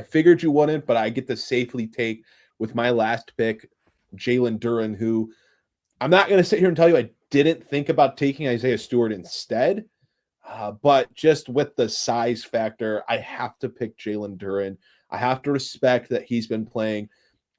figured you wouldn't, but I get to safely take with my last pick, Jalen Duren, who I'm not going to sit here and tell you I didn't think about taking Isaiah Stewart instead. But just with the size factor, I have to pick Jalen Duren. I have to respect that he's been playing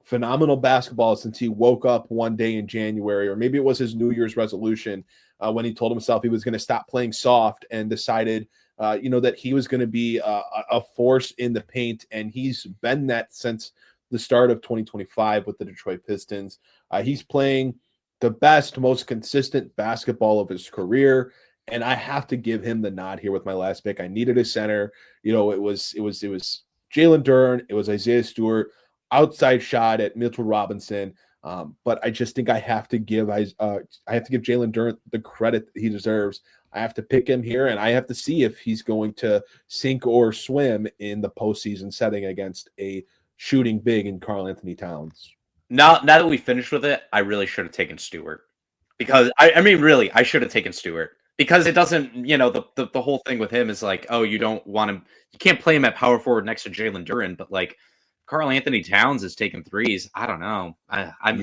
phenomenal basketball since he woke up one day in January, or maybe it was his New Year's resolution when he told himself he was going to stop playing soft and decided that he was going to be a force in the paint, and he's been that since the start of 2025 with the Detroit Pistons. He's playing the best, most consistent basketball of his career, and I have to give him the nod here with my last pick. I needed a center. It was Jalen Duren, it was Isaiah Stewart, outside shot at Mitchell Robinson. But I just think I have to give Jalen Duren the credit that he deserves. I have to pick him here, and I have to see if he's going to sink or swim in the postseason setting against a shooting big in Karl Anthony Towns. Now that we finished with it, I really should have taken Stewart, because really, I should have taken Stewart, because it doesn't, the whole thing with him is like, oh, you don't want him, you can't play him at power forward next to Jalen Duren, but like Karl Anthony Towns is taking threes. I don't know. I'm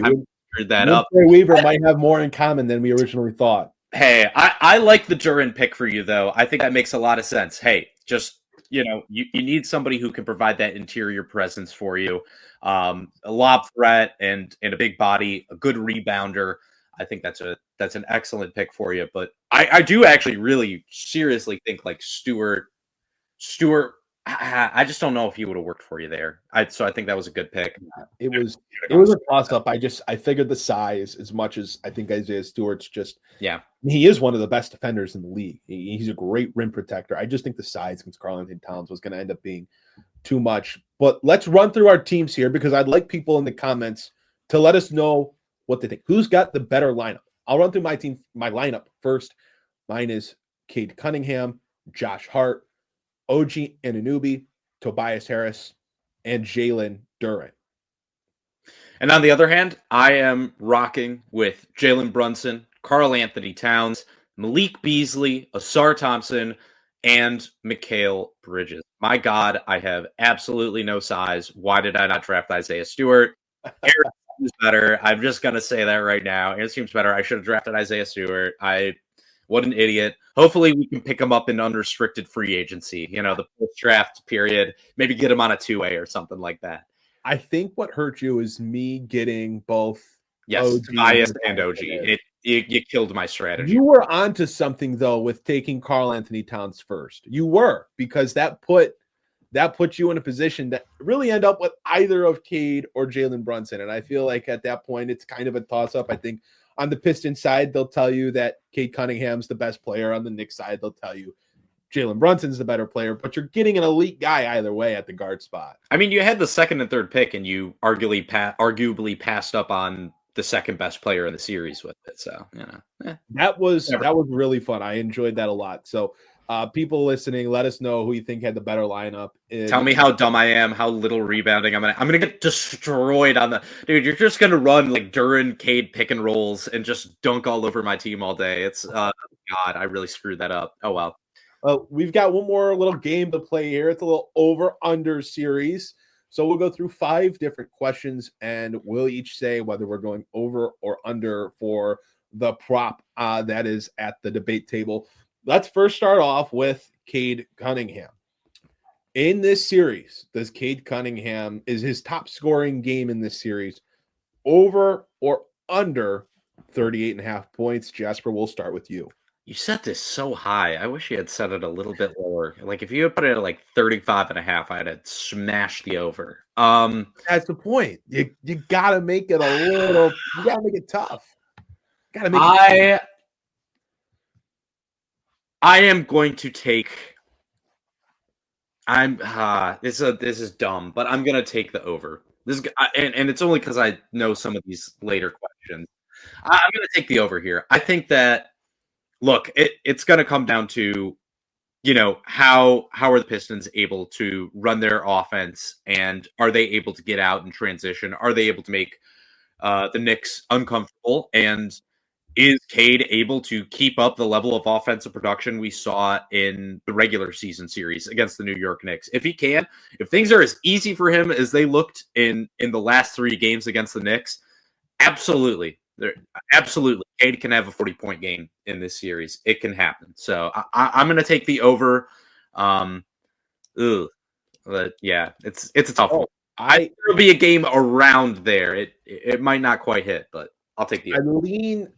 screwed that up. Weaver might have more in common than we originally thought. Hey, I like the Duren pick for you, though. I think that makes a lot of sense. Hey, just, you need somebody who can provide that interior presence for you. A lob threat and a big body, a good rebounder. I think that's an excellent pick for you. But I do actually really seriously think like Stewart, I just don't know if he would have worked for you there. So I think that was a good pick. It was a toss up. I figured the size as much as I think Isaiah Stewart's just, he is one of the best defenders in the league. He's a great rim protector. I just think the size against Karl Anthony Towns was going to end up being too much. But let's run through our teams here, because I'd like people in the comments to let us know what they think. Who's got the better lineup? I'll run through my lineup first. Mine is Cade Cunningham, Josh Hart, OG Anunoby, Tobias Harris, and Jalen Duren. And on the other hand, I am rocking with Jalen Brunson, Karl Anthony Towns, Malik Beasley, Sar Thompson, and Mikal Bridges. My God, I have absolutely no size. Why did I not draft Isaiah Stewart? Harris seems better. I'm just going to say that right now. It seems better. I should have drafted Isaiah Stewart. What an idiot. Hopefully we can pick him up in unrestricted free agency, the post-draft period, maybe get him on a two-way or something like that. I think what hurt you is me getting both Tobias and OG. You killed my strategy. You were onto something, though, with taking Karl Anthony Towns first. You were, because that put you in a position that really end up with either of Cade or Jalen Brunson. And I feel like at that point, it's kind of a toss-up. I think on the Pistons side, they'll tell you that Cade Cunningham's the best player. On the Knicks side, they'll tell you Jalen Brunson's the better player, but you're getting an elite guy either way at the guard spot. I mean, you had the second and third pick, and you arguably passed up on the second best player in the series with it. So, that was really fun. I enjoyed that a lot. So, people listening, let us know who you think had the better lineup. Tell me how dumb I am, how little rebounding I'm gonna get destroyed on the dude. You're just gonna run like Duran Cade pick and rolls and just dunk all over my team all day. It's God, I really screwed that up. Oh well. We've got one more little game to play here. It's a little over-under series. So we'll go through 5 different questions, and we'll each say whether we're going over or under for the prop that is at the debate table. Let's first start off with Cade Cunningham. In this series, does Cade Cunningham, is his top scoring game in this series over or under 38.5 points? Jasper, we'll start with you. You set this so high. I wish you had set it a little bit lower. Like if you had put it at like 35.5, I'd have smashed the over. That's the point. You gotta make it a little. You gotta make it tough. I am going to take. This is dumb, but I'm gonna take the over. This is, and it's only because I know some of these later questions. I'm gonna take the over here. I think that. Look, it's going to come down to, how are the Pistons able to run their offense, and are they able to get out and transition? Are they able to make the Knicks uncomfortable? And is Cade able to keep up the level of offensive production we saw in the regular season series against the New York Knicks? If he can, if things are as easy for him as they looked in the last 3 games against the Knicks, absolutely. Absolutely. Cade can have a 40-point game in this series. It can happen. So I'm going to take the over. But yeah, it's a tough one. There'll be a game around there. It might not quite hit, but I'll take the over.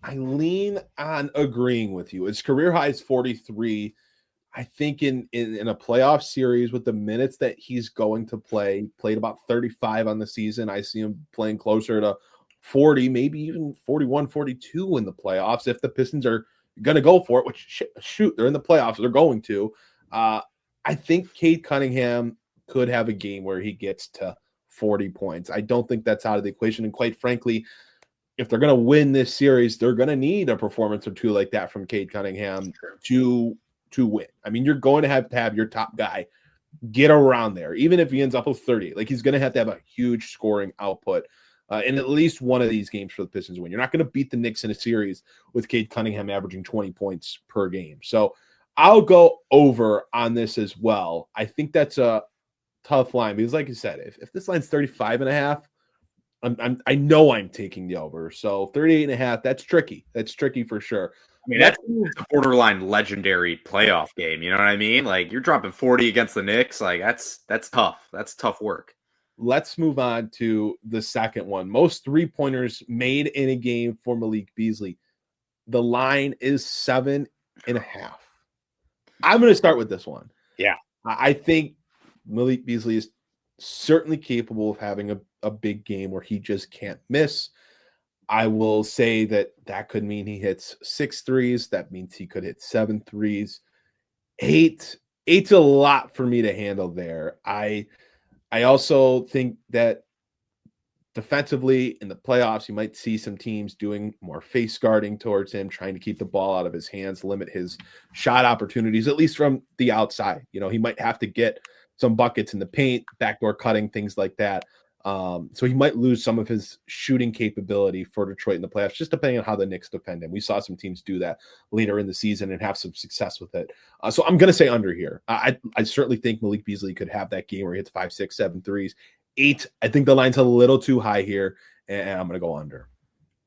I lean on agreeing with you. His career high is 43. I think in a playoff series with the minutes that he's going to play, played about 35 on the season. I see him playing closer to 40, maybe even 41, 42 in the playoffs if the Pistons are going to go for it, which shoot, they're in the playoffs. They're going to. I think Cade Cunningham could have a game where he gets to 40 points. I don't think that's out of the equation. And quite frankly, if they're going to win this series, they're going to need a performance or two like that from Cade Cunningham to win. I mean, you're going to have your top guy get around there, even if he ends up with 30. Like, he's going to have a huge scoring output in at least one of these games for the Pistons win. You're not going to beat the Knicks in a series with Cade Cunningham averaging 20 points per game. So I'll go over on this as well. I think that's a tough line because, like you said, if this line's 35.5, I know I'm taking the over. So 38.5, that's tricky. That's tricky for sure. I mean, that's a borderline legendary playoff game. You know what I mean? Like, you're dropping 40 against the Knicks. Like, that's tough. That's tough work. Let's move on to the second one. Most 3-pointers made in a game for Malik Beasley. The line is 7.5. I'm going to start with this one. Yeah. I think Malik Beasley is certainly capable of having a big game where he just can't miss. I will say that could mean he hits 6 threes. That means he could hit 7 threes. 8's a lot for me to handle there. I also think that defensively in the playoffs, you might see some teams doing more face guarding towards him, trying to keep the ball out of his hands, limit his shot opportunities, at least from the outside. He might have to get some buckets in the paint, backdoor cutting, things like that. So he might lose some of his shooting capability for Detroit in the playoffs, just depending on how the Knicks defend him. We saw some teams do that later in the season and have some success with it. So I'm going to say under here. I certainly think Malik Beasley could have that game where he hits 5, 6, 7 threes. 8, I think the line's a little too high here, and I'm going to go under.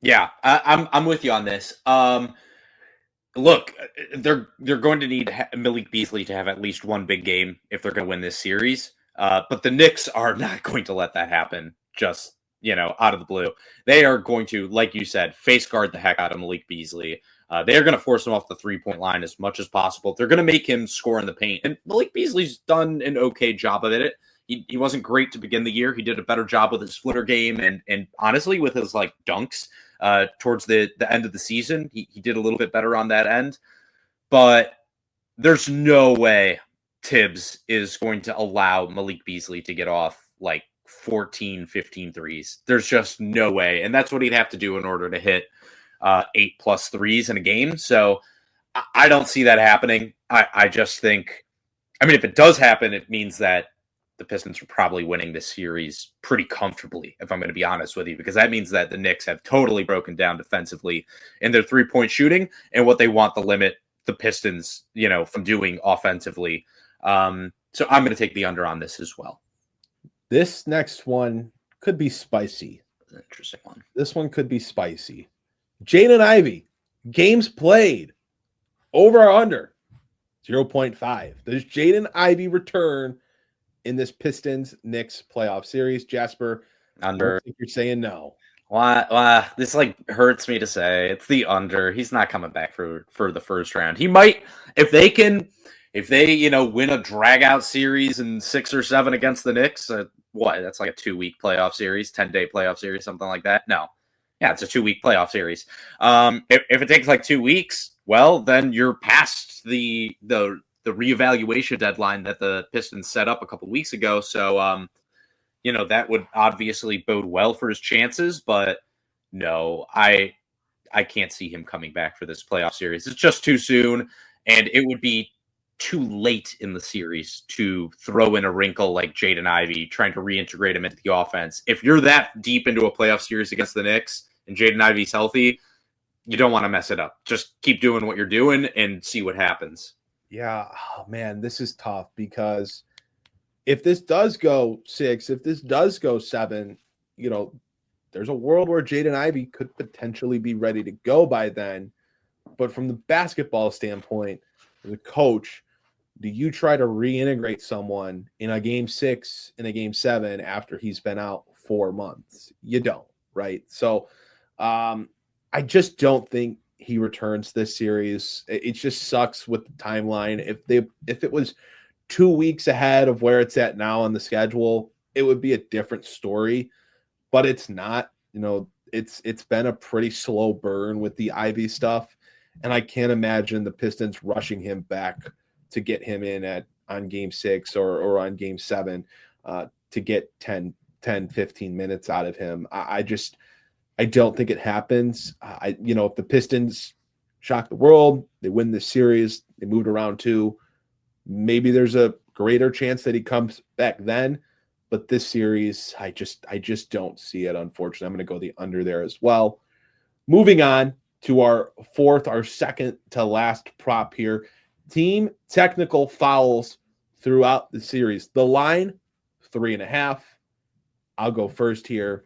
Yeah, I'm with you on this. Look, they're going to need Malik Beasley to have at least one big game if they're going to win this series. But the Knicks are not going to let that happen just, out of the blue. They are going to, like you said, face guard the heck out of Malik Beasley. They're going to force him off the 3-point line as much as possible. They're going to make him score in the paint. And Malik Beasley's done an okay job of it. He wasn't great to begin the year. He did a better job with his flitter game and honestly with his dunks towards the end of the season. He did a little bit better on that end. But there's no way Tibbs is going to allow Malik Beasley to get off like 14, 15 threes. There's just no way. And that's what he'd have to do in order to hit 8+ threes in a game. So I don't see that happening. I just think, I mean, if it does happen, it means that the Pistons are probably winning this series pretty comfortably, if I'm going to be honest with you, because that means that the Knicks have totally broken down defensively in their 3-point shooting and what they want to limit the Pistons, from doing offensively. So I'm going to take the under on this as well. This next one could be spicy. Interesting one. This one could be spicy. Jaden Ivey, games played, over or under 0.5. Does Jaden Ivey return in this Pistons-Knicks playoff series? Jasper, Under. I think you're saying no. Why? This hurts me to say. It's the under. He's not coming back for the first round. He might, if they win a drag-out series in 6 or 7 against the Knicks. That's like a 2-week playoff series, 10-day playoff series, something like that. No. Yeah, it's a 2-week playoff series. If it takes like 2 weeks, well, then you're past the reevaluation deadline that the Pistons set up a couple weeks ago. So, that would obviously bode well for his chances. But no, I can't see him coming back for this playoff series. It's just too soon, and it would be too late in the series to throw in a wrinkle like Jaden Ivey, trying to reintegrate him into the offense. If you're that deep into a playoff series against the Knicks and Jaden Ivey's healthy, you don't want to mess it up. Just keep doing what you're doing and see what happens. Yeah, oh man, this is tough because if this does go 6, if this does go 7, there's a world where Jaden Ivey could potentially be ready to go by then. But from the basketball standpoint, as a coach, do you try to reintegrate someone in a game 6, in a game 7 after he's been out 4 months? You don't, right? So I just don't think he returns this series. It just sucks with the timeline. If it was 2 weeks ahead of where it's at now on the schedule, it would be a different story, but it's not. It's been a pretty slow burn with the Ivy stuff, and I can't imagine the Pistons rushing him back to get him in on game 6 or on game 7 to get 10, 15 minutes out of him. I don't think it happens. If the Pistons shock the world, they win this series, they moved around 2, maybe there's a greater chance that he comes back then. But this series, I just don't see it, unfortunately. I'm going to go the under there as well. Moving on to our second to last prop here. Team technical fouls throughout the series. The line, 3.5. I'll go first here.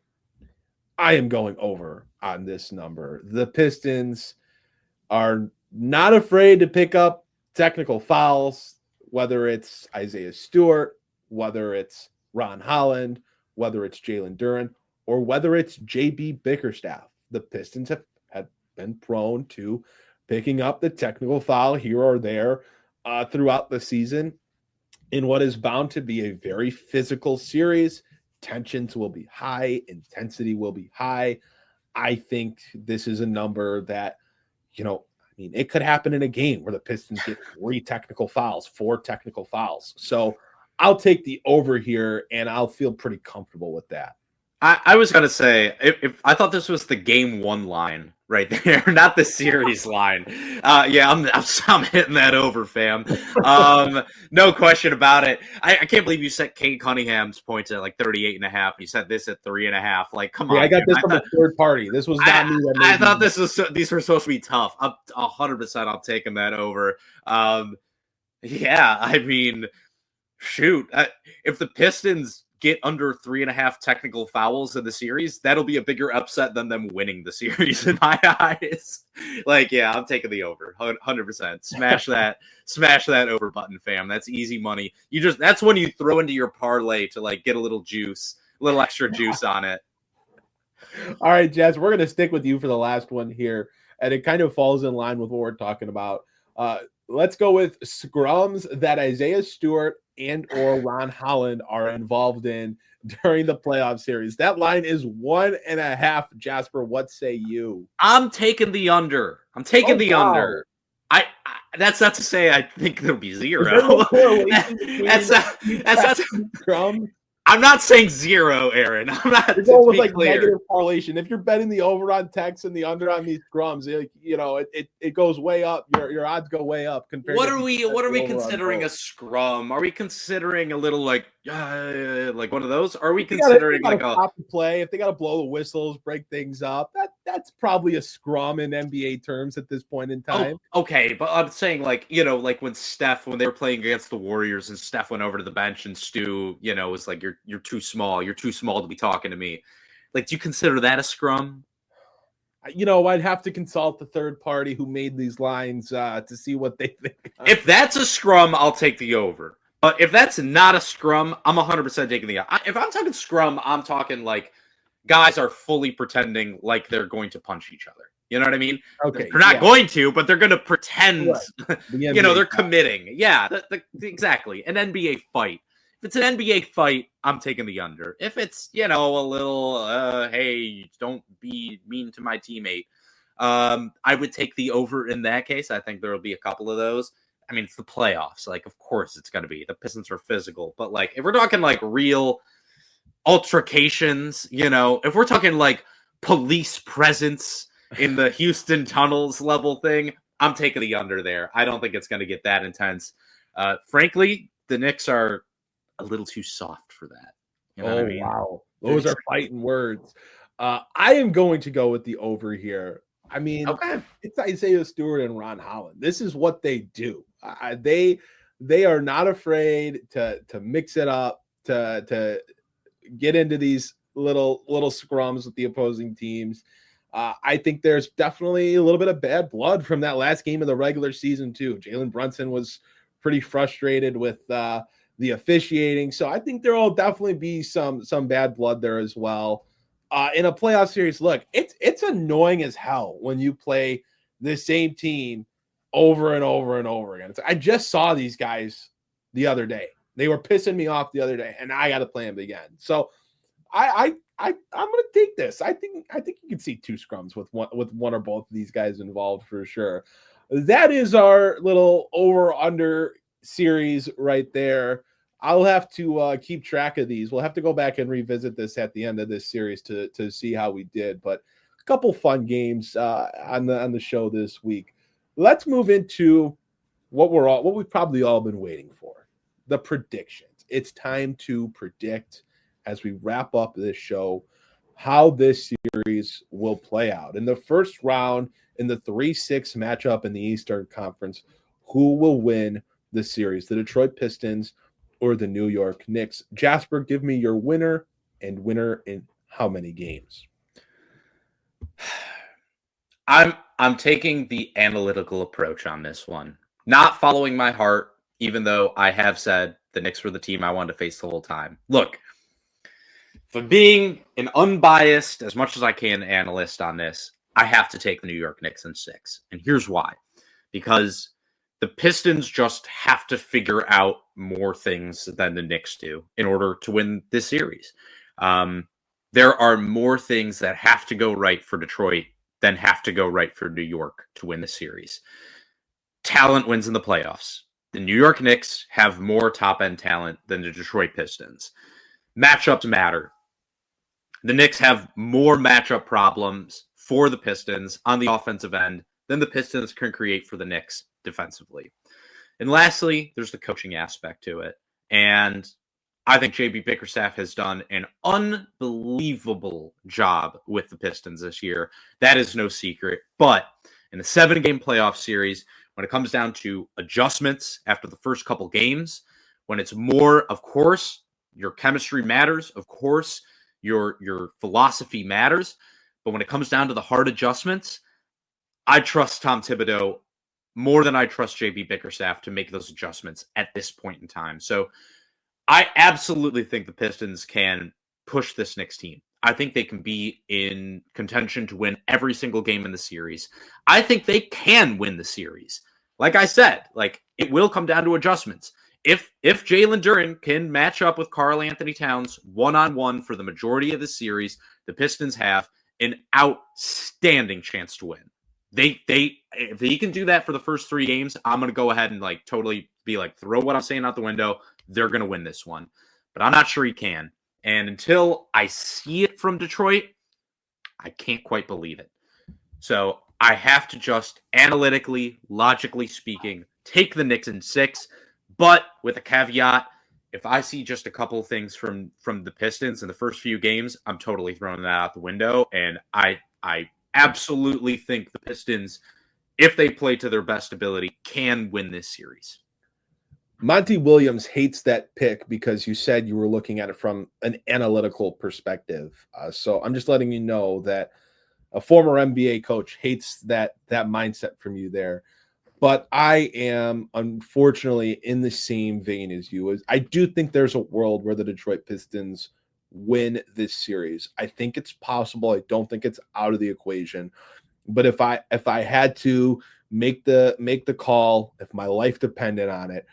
I am going over on this number. The Pistons are not afraid to pick up technical fouls, whether it's Isaiah Stewart, whether it's Ron Holland, whether it's Jalen Duren, or whether it's JB Bickerstaff. The Pistons have been prone to picking up the technical foul here or there throughout the season in what is bound to be a very physical series. Tensions will be high. Intensity will be high. I think this is a number that, it could happen in a game where the Pistons get 4 technical fouls. So I'll take the over here, and I'll feel pretty comfortable with that. I was going to say, if I thought this was the game 1 line right there, not the series line. Yeah, I'm hitting that over, fam. No question about it. I can't believe you set Kate Cunningham's points at like 38.5. You set this at 3.5. Like, come on. I got this from a third party. This was not me. I thought these were supposed to be tough. 100% I'm taking that over. Yeah, I mean, shoot. If the Pistons get under 3.5 technical fouls in the series, that'll be a bigger upset than them winning the series in my eyes. Like, yeah, I'm taking the over 100%. Smash that over button, fam. That's easy money. That's when you throw into your parlay to like get a little extra juice on it. All right, Jess, we're going to stick with you for the last one here. And it kind of falls in line with what we're talking about. Let's go with scrums that Isaiah Stewart and or Ron Holland are involved in during the playoff series. That line is 1.5. Jasper, what say you? I'm taking the under. Under. That's not to say I think there'll be Is zero. there no correlation between That's not, scrum? I'm not saying zero, Aaron. I'm not. It's almost be like clear. negative correlation. If you're betting the over on text and the under on these scrums, it goes way up. Your odds go way up compared. What to are we considering a both. scrum? Are we considering a little like one of those? Are we If they considering gotta like a stop the play? If they got to blow the whistles, break things up, that's probably a scrum in NBA terms at this point in time. okay, but I'm saying like when they were playing against the Warriors and Steph went over to the bench and Stu, was like you're too small. You're too small to be talking to me. Like, do you consider that a scrum? I'd have to consult the third party who made these lines to see what they think. If that's a scrum, I'll take the over. But if that's not a scrum, I'm 100% taking the over. If I'm talking scrum, I'm talking like guys are fully pretending like they're going to punch each other. You know what I mean? Okay, they're not going to, but they're going to pretend. Right. They're committing. Yeah, exactly. An NBA fight. If it's an NBA fight, I'm taking the under. If it's, a little, hey, don't be mean to my teammate, I would take the over in that case. I think there will be a couple of those. I mean, it's the playoffs. Like, of course it's going to be. The Pistons are physical. But, like, if we're talking, like, real altercations, if we're talking, like, police presence in the Houston tunnels level thing, I'm taking the under there. I don't think it's going to get that intense. Frankly, the Knicks are a little too soft for that. You know what I mean? Wow. Those are fighting words. I am going to go with the over here. I mean, okay. It's Isaiah Stewart and Ron Holland. This is what they do. They are not afraid to mix it up, to get into these little scrums with the opposing teams. I think there's definitely a little bit of bad blood from that last game of the regular season too. Jalen Brunson was pretty frustrated with the officiating, so I think there will definitely be some bad blood there as well. In a playoff series, look, it's annoying as hell when you play the same team over and over and over again. I just saw these guys the other day. They were pissing me off the other day, and I got to play them again. So I'm going to take this. I think you can see two scrums with one or both of these guys involved for sure. That is our little over-under series right there. I'll have to keep track of these. We'll have to go back and revisit this at the end of this series to see how we did. But a couple fun games on the show this week. Let's move into what we've probably all been waiting for, the predictions. It's time to predict as we wrap up this show how this series will play out. In the first round, in the 3-6 matchup in the Eastern Conference, who will win the series, the Detroit Pistons or the New York Knicks? Jasper, give me your winner, and winner in how many games? I'm taking the analytical approach on this one, not following my heart, even though I have said the Knicks were the team I wanted to face the whole time. Look, for being an unbiased, as much as I can, analyst on this, I have to take the New York Knicks in 6. And here's why. Because the Pistons just have to figure out more things than the Knicks do in order to win this series. There are more things that have to go right for Detroit than have to go right for New York to win the series. Talent wins in the playoffs. The New York Knicks have more top-end talent than the Detroit Pistons. Matchups matter. The Knicks have more matchup problems for the Pistons on the offensive end than the Pistons can create for the Knicks defensively. And lastly, there's the coaching aspect to it. And I think JB Bickerstaff has done an unbelievable job with the Pistons this year. That is no secret. But in the 7-game playoff series, when it comes down to adjustments after the first couple games, when it's more, of course, your chemistry matters. Of course, your philosophy matters. But when it comes down to the hard adjustments, I trust Tom Thibodeau more than I trust JB Bickerstaff to make those adjustments at this point in time. So I absolutely think the Pistons can push this Knicks team. I think they can be in contention to win every single game in the series. I think they can win the series. Like I said, it will come down to adjustments. If Jalen Duren can match up with Karl Anthony Towns one-on-one for the majority of the series, the Pistons have an outstanding chance to win. if he can do that for the first 3 games, I'm going to go ahead and like totally be like, throw what I'm saying out the window. They're going to win this one, but I'm not sure he can. And until I see it from Detroit, I can't quite believe it. So I have to just analytically, logically speaking, take the Knicks in 6, but with a caveat. If I see just a couple of things from the Pistons in the first few games, I'm totally throwing that out the window. And I absolutely think the Pistons, if they play to their best ability, can win this series. Monty Williams hates that pick because you said you were looking at it from an analytical perspective. So I'm just letting you know that a former NBA coach hates that mindset from you there. But I am, unfortunately, in the same vein as you. I do think there's a world where the Detroit Pistons win this series. I think it's possible. I don't think it's out of the equation. But if I had to make the call, if my life depended on it,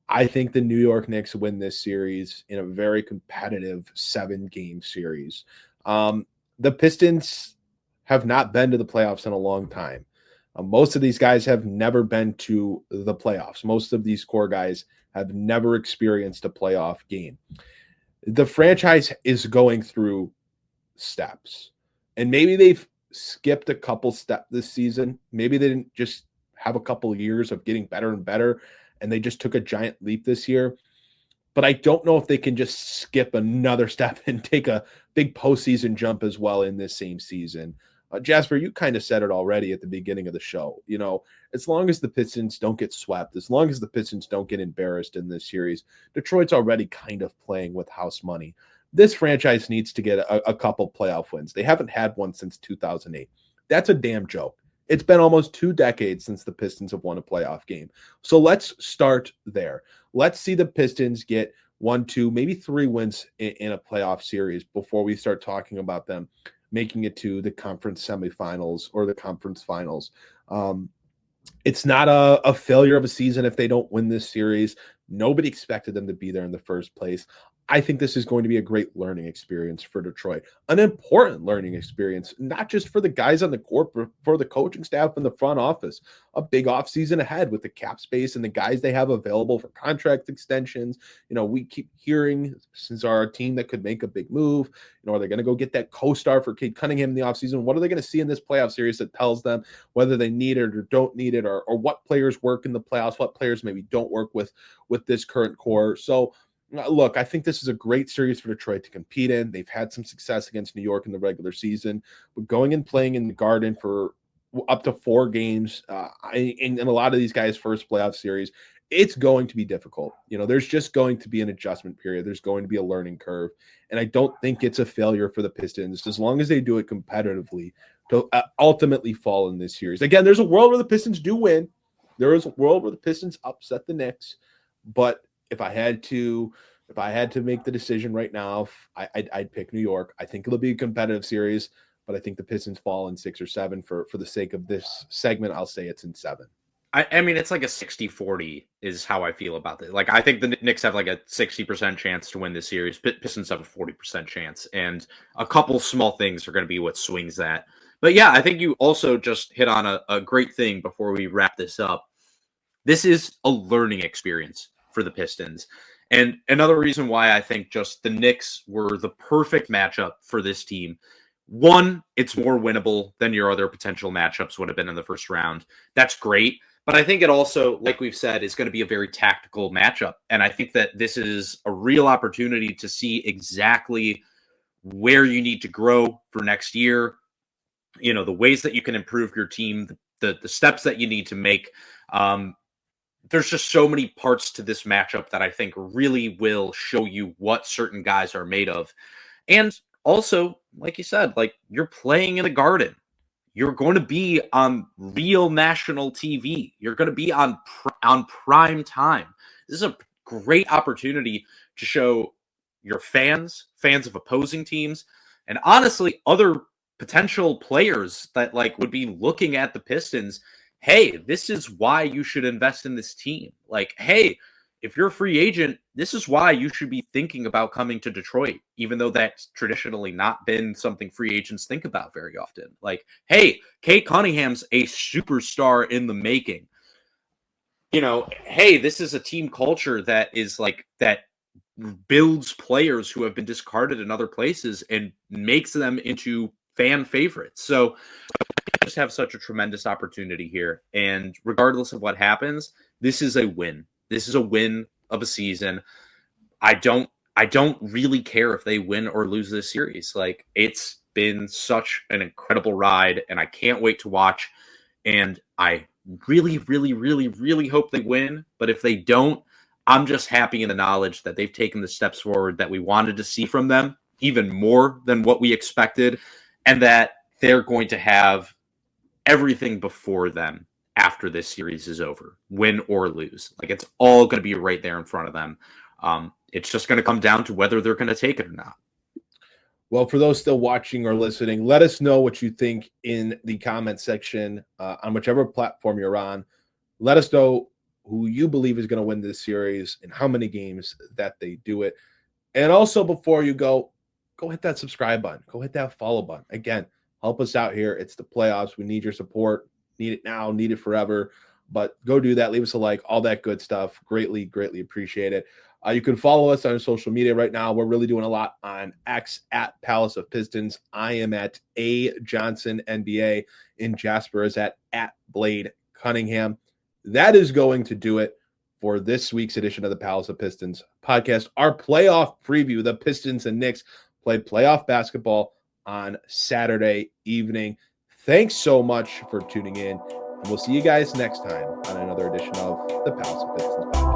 I think the New York Knicks win this series in a very competitive 7-game series. The Pistons have not been to the playoffs in a long time. Most of these guys have never been to the playoffs. Most of these core guys have never experienced a playoff game. The franchise is going through steps, and maybe they've skipped a couple steps this season. Maybe they didn't just have a couple of years of getting better and better, and they just took a giant leap this year. But I don't know if they can just skip another step and take a big postseason jump as well in this same season. Jasper, you kind of said it already at the beginning of the show. You know, as long as the Pistons don't get swept, as long as the Pistons don't get embarrassed in this series, Detroit's already kind of playing with house money. This franchise needs to get a couple playoff wins. They haven't had one since 2008. That's a damn joke. It's been almost 2 decades since the Pistons have won a playoff game. So let's start there. Let's see the Pistons get 1, 2, maybe 3 wins in a playoff series before we start talking about them making it to the conference semifinals or the conference finals. It's not a failure of a season if they don't win this series. Nobody expected them to be there in the first place. I think this is going to be a great learning experience for Detroit, an important learning experience, not just for the guys on the court, but for the coaching staff and the front office. A big offseason ahead with the cap space and the guys they have available for contract extensions. You know, we keep hearing since our team that could make a big move. You know, are they going to go get that co-star for Cade Cunningham in the offseason? What are they going to see in this playoff series that tells them whether they need it or don't need it, or what players work in the playoffs, what players maybe don't work with this current core? So, look, I think this is a great series for Detroit to compete in. They've had some success against New York in the regular season, but going and playing in the Garden for up to 4 games in a lot of these guys' first playoff series, it's going to be difficult. You know, there's just going to be an adjustment period. There's going to be a learning curve, and I don't think it's a failure for the Pistons as long as they do it competitively to ultimately fall in this series. Again, there's a world where the Pistons do win. There is a world where the Pistons upset the Knicks, but if I had to make the decision right now, I'd pick New York. I think it'll be a competitive series, but I think the Pistons fall in 6 or 7 for the sake of this segment. I'll say it's in 7. I mean, it's like a 60-40 is how I feel about it. Like, I think the Knicks have like a 60% chance to win this series. Pistons have a 40% chance, and a couple small things are going to be what swings that. But yeah, I think you also just hit on a great thing before we wrap this up. This is a learning experience for the Pistons. And another reason why I think just the Knicks were the perfect matchup for this team. One, it's more winnable than your other potential matchups would have been in the first round. That's great. But I think it also, like we've said, is going to be a very tactical matchup. And I think that this is a real opportunity to see exactly where you need to grow for next year. You know, the ways that you can improve your team, the steps that you need to make. There's just so many parts to this matchup that I think really will show you what certain guys are made of. And also, like you said, like, you're playing in a Garden. You're going to be on real national TV. You're going to be on prime time. This is a great opportunity to show your fans of opposing teams, and honestly, other potential players that like would be looking at the Pistons. Hey, this is why you should invest in this team. Like, hey, if you're a free agent, this is why you should be thinking about coming to Detroit, even though that's traditionally not been something free agents think about very often. Like, hey, Kate Cunningham's a superstar in the making. You know, hey, this is a team culture that is like that builds players who have been discarded in other places and makes them into fan favorites. So we just have such a tremendous opportunity here. And regardless of what happens, this is a win. This is a win of a season. I don't really care if they win or lose this series. Like, it's been such an incredible ride, and I can't wait to watch. And I really, really, really, really hope they win. But if they don't, I'm just happy in the knowledge that they've taken the steps forward that we wanted to see from them, even more than what we expected, and that they're going to have everything before them after this series is over, win or lose. Like, it's all going to be right there in front of them. It's just going to come down to whether they're going to take it or not. Well, for those still watching or listening, let us know what you think in the comment section on whichever platform you're on. Let us know who you believe is going to win this series and how many games that they do it. And also, before you go hit that subscribe button. Go hit that follow button. Again, help us out here. It's the playoffs. We need your support. Need it now, need it forever. But go do that. Leave us a like, all that good stuff. Greatly, greatly appreciate it. You can follow us on social media right now. We're really doing a lot on X at Palace of Pistons. I am at A Johnson NBA, and Jasper is at Blade Cunningham. That is going to do it for this week's edition of the Palace of Pistons podcast. Our playoff preview, the Pistons and Knicks play playoff basketball on Saturday evening. Thanks so much for tuning in, and we'll see you guys next time on another edition of the Palace of Pistons podcast.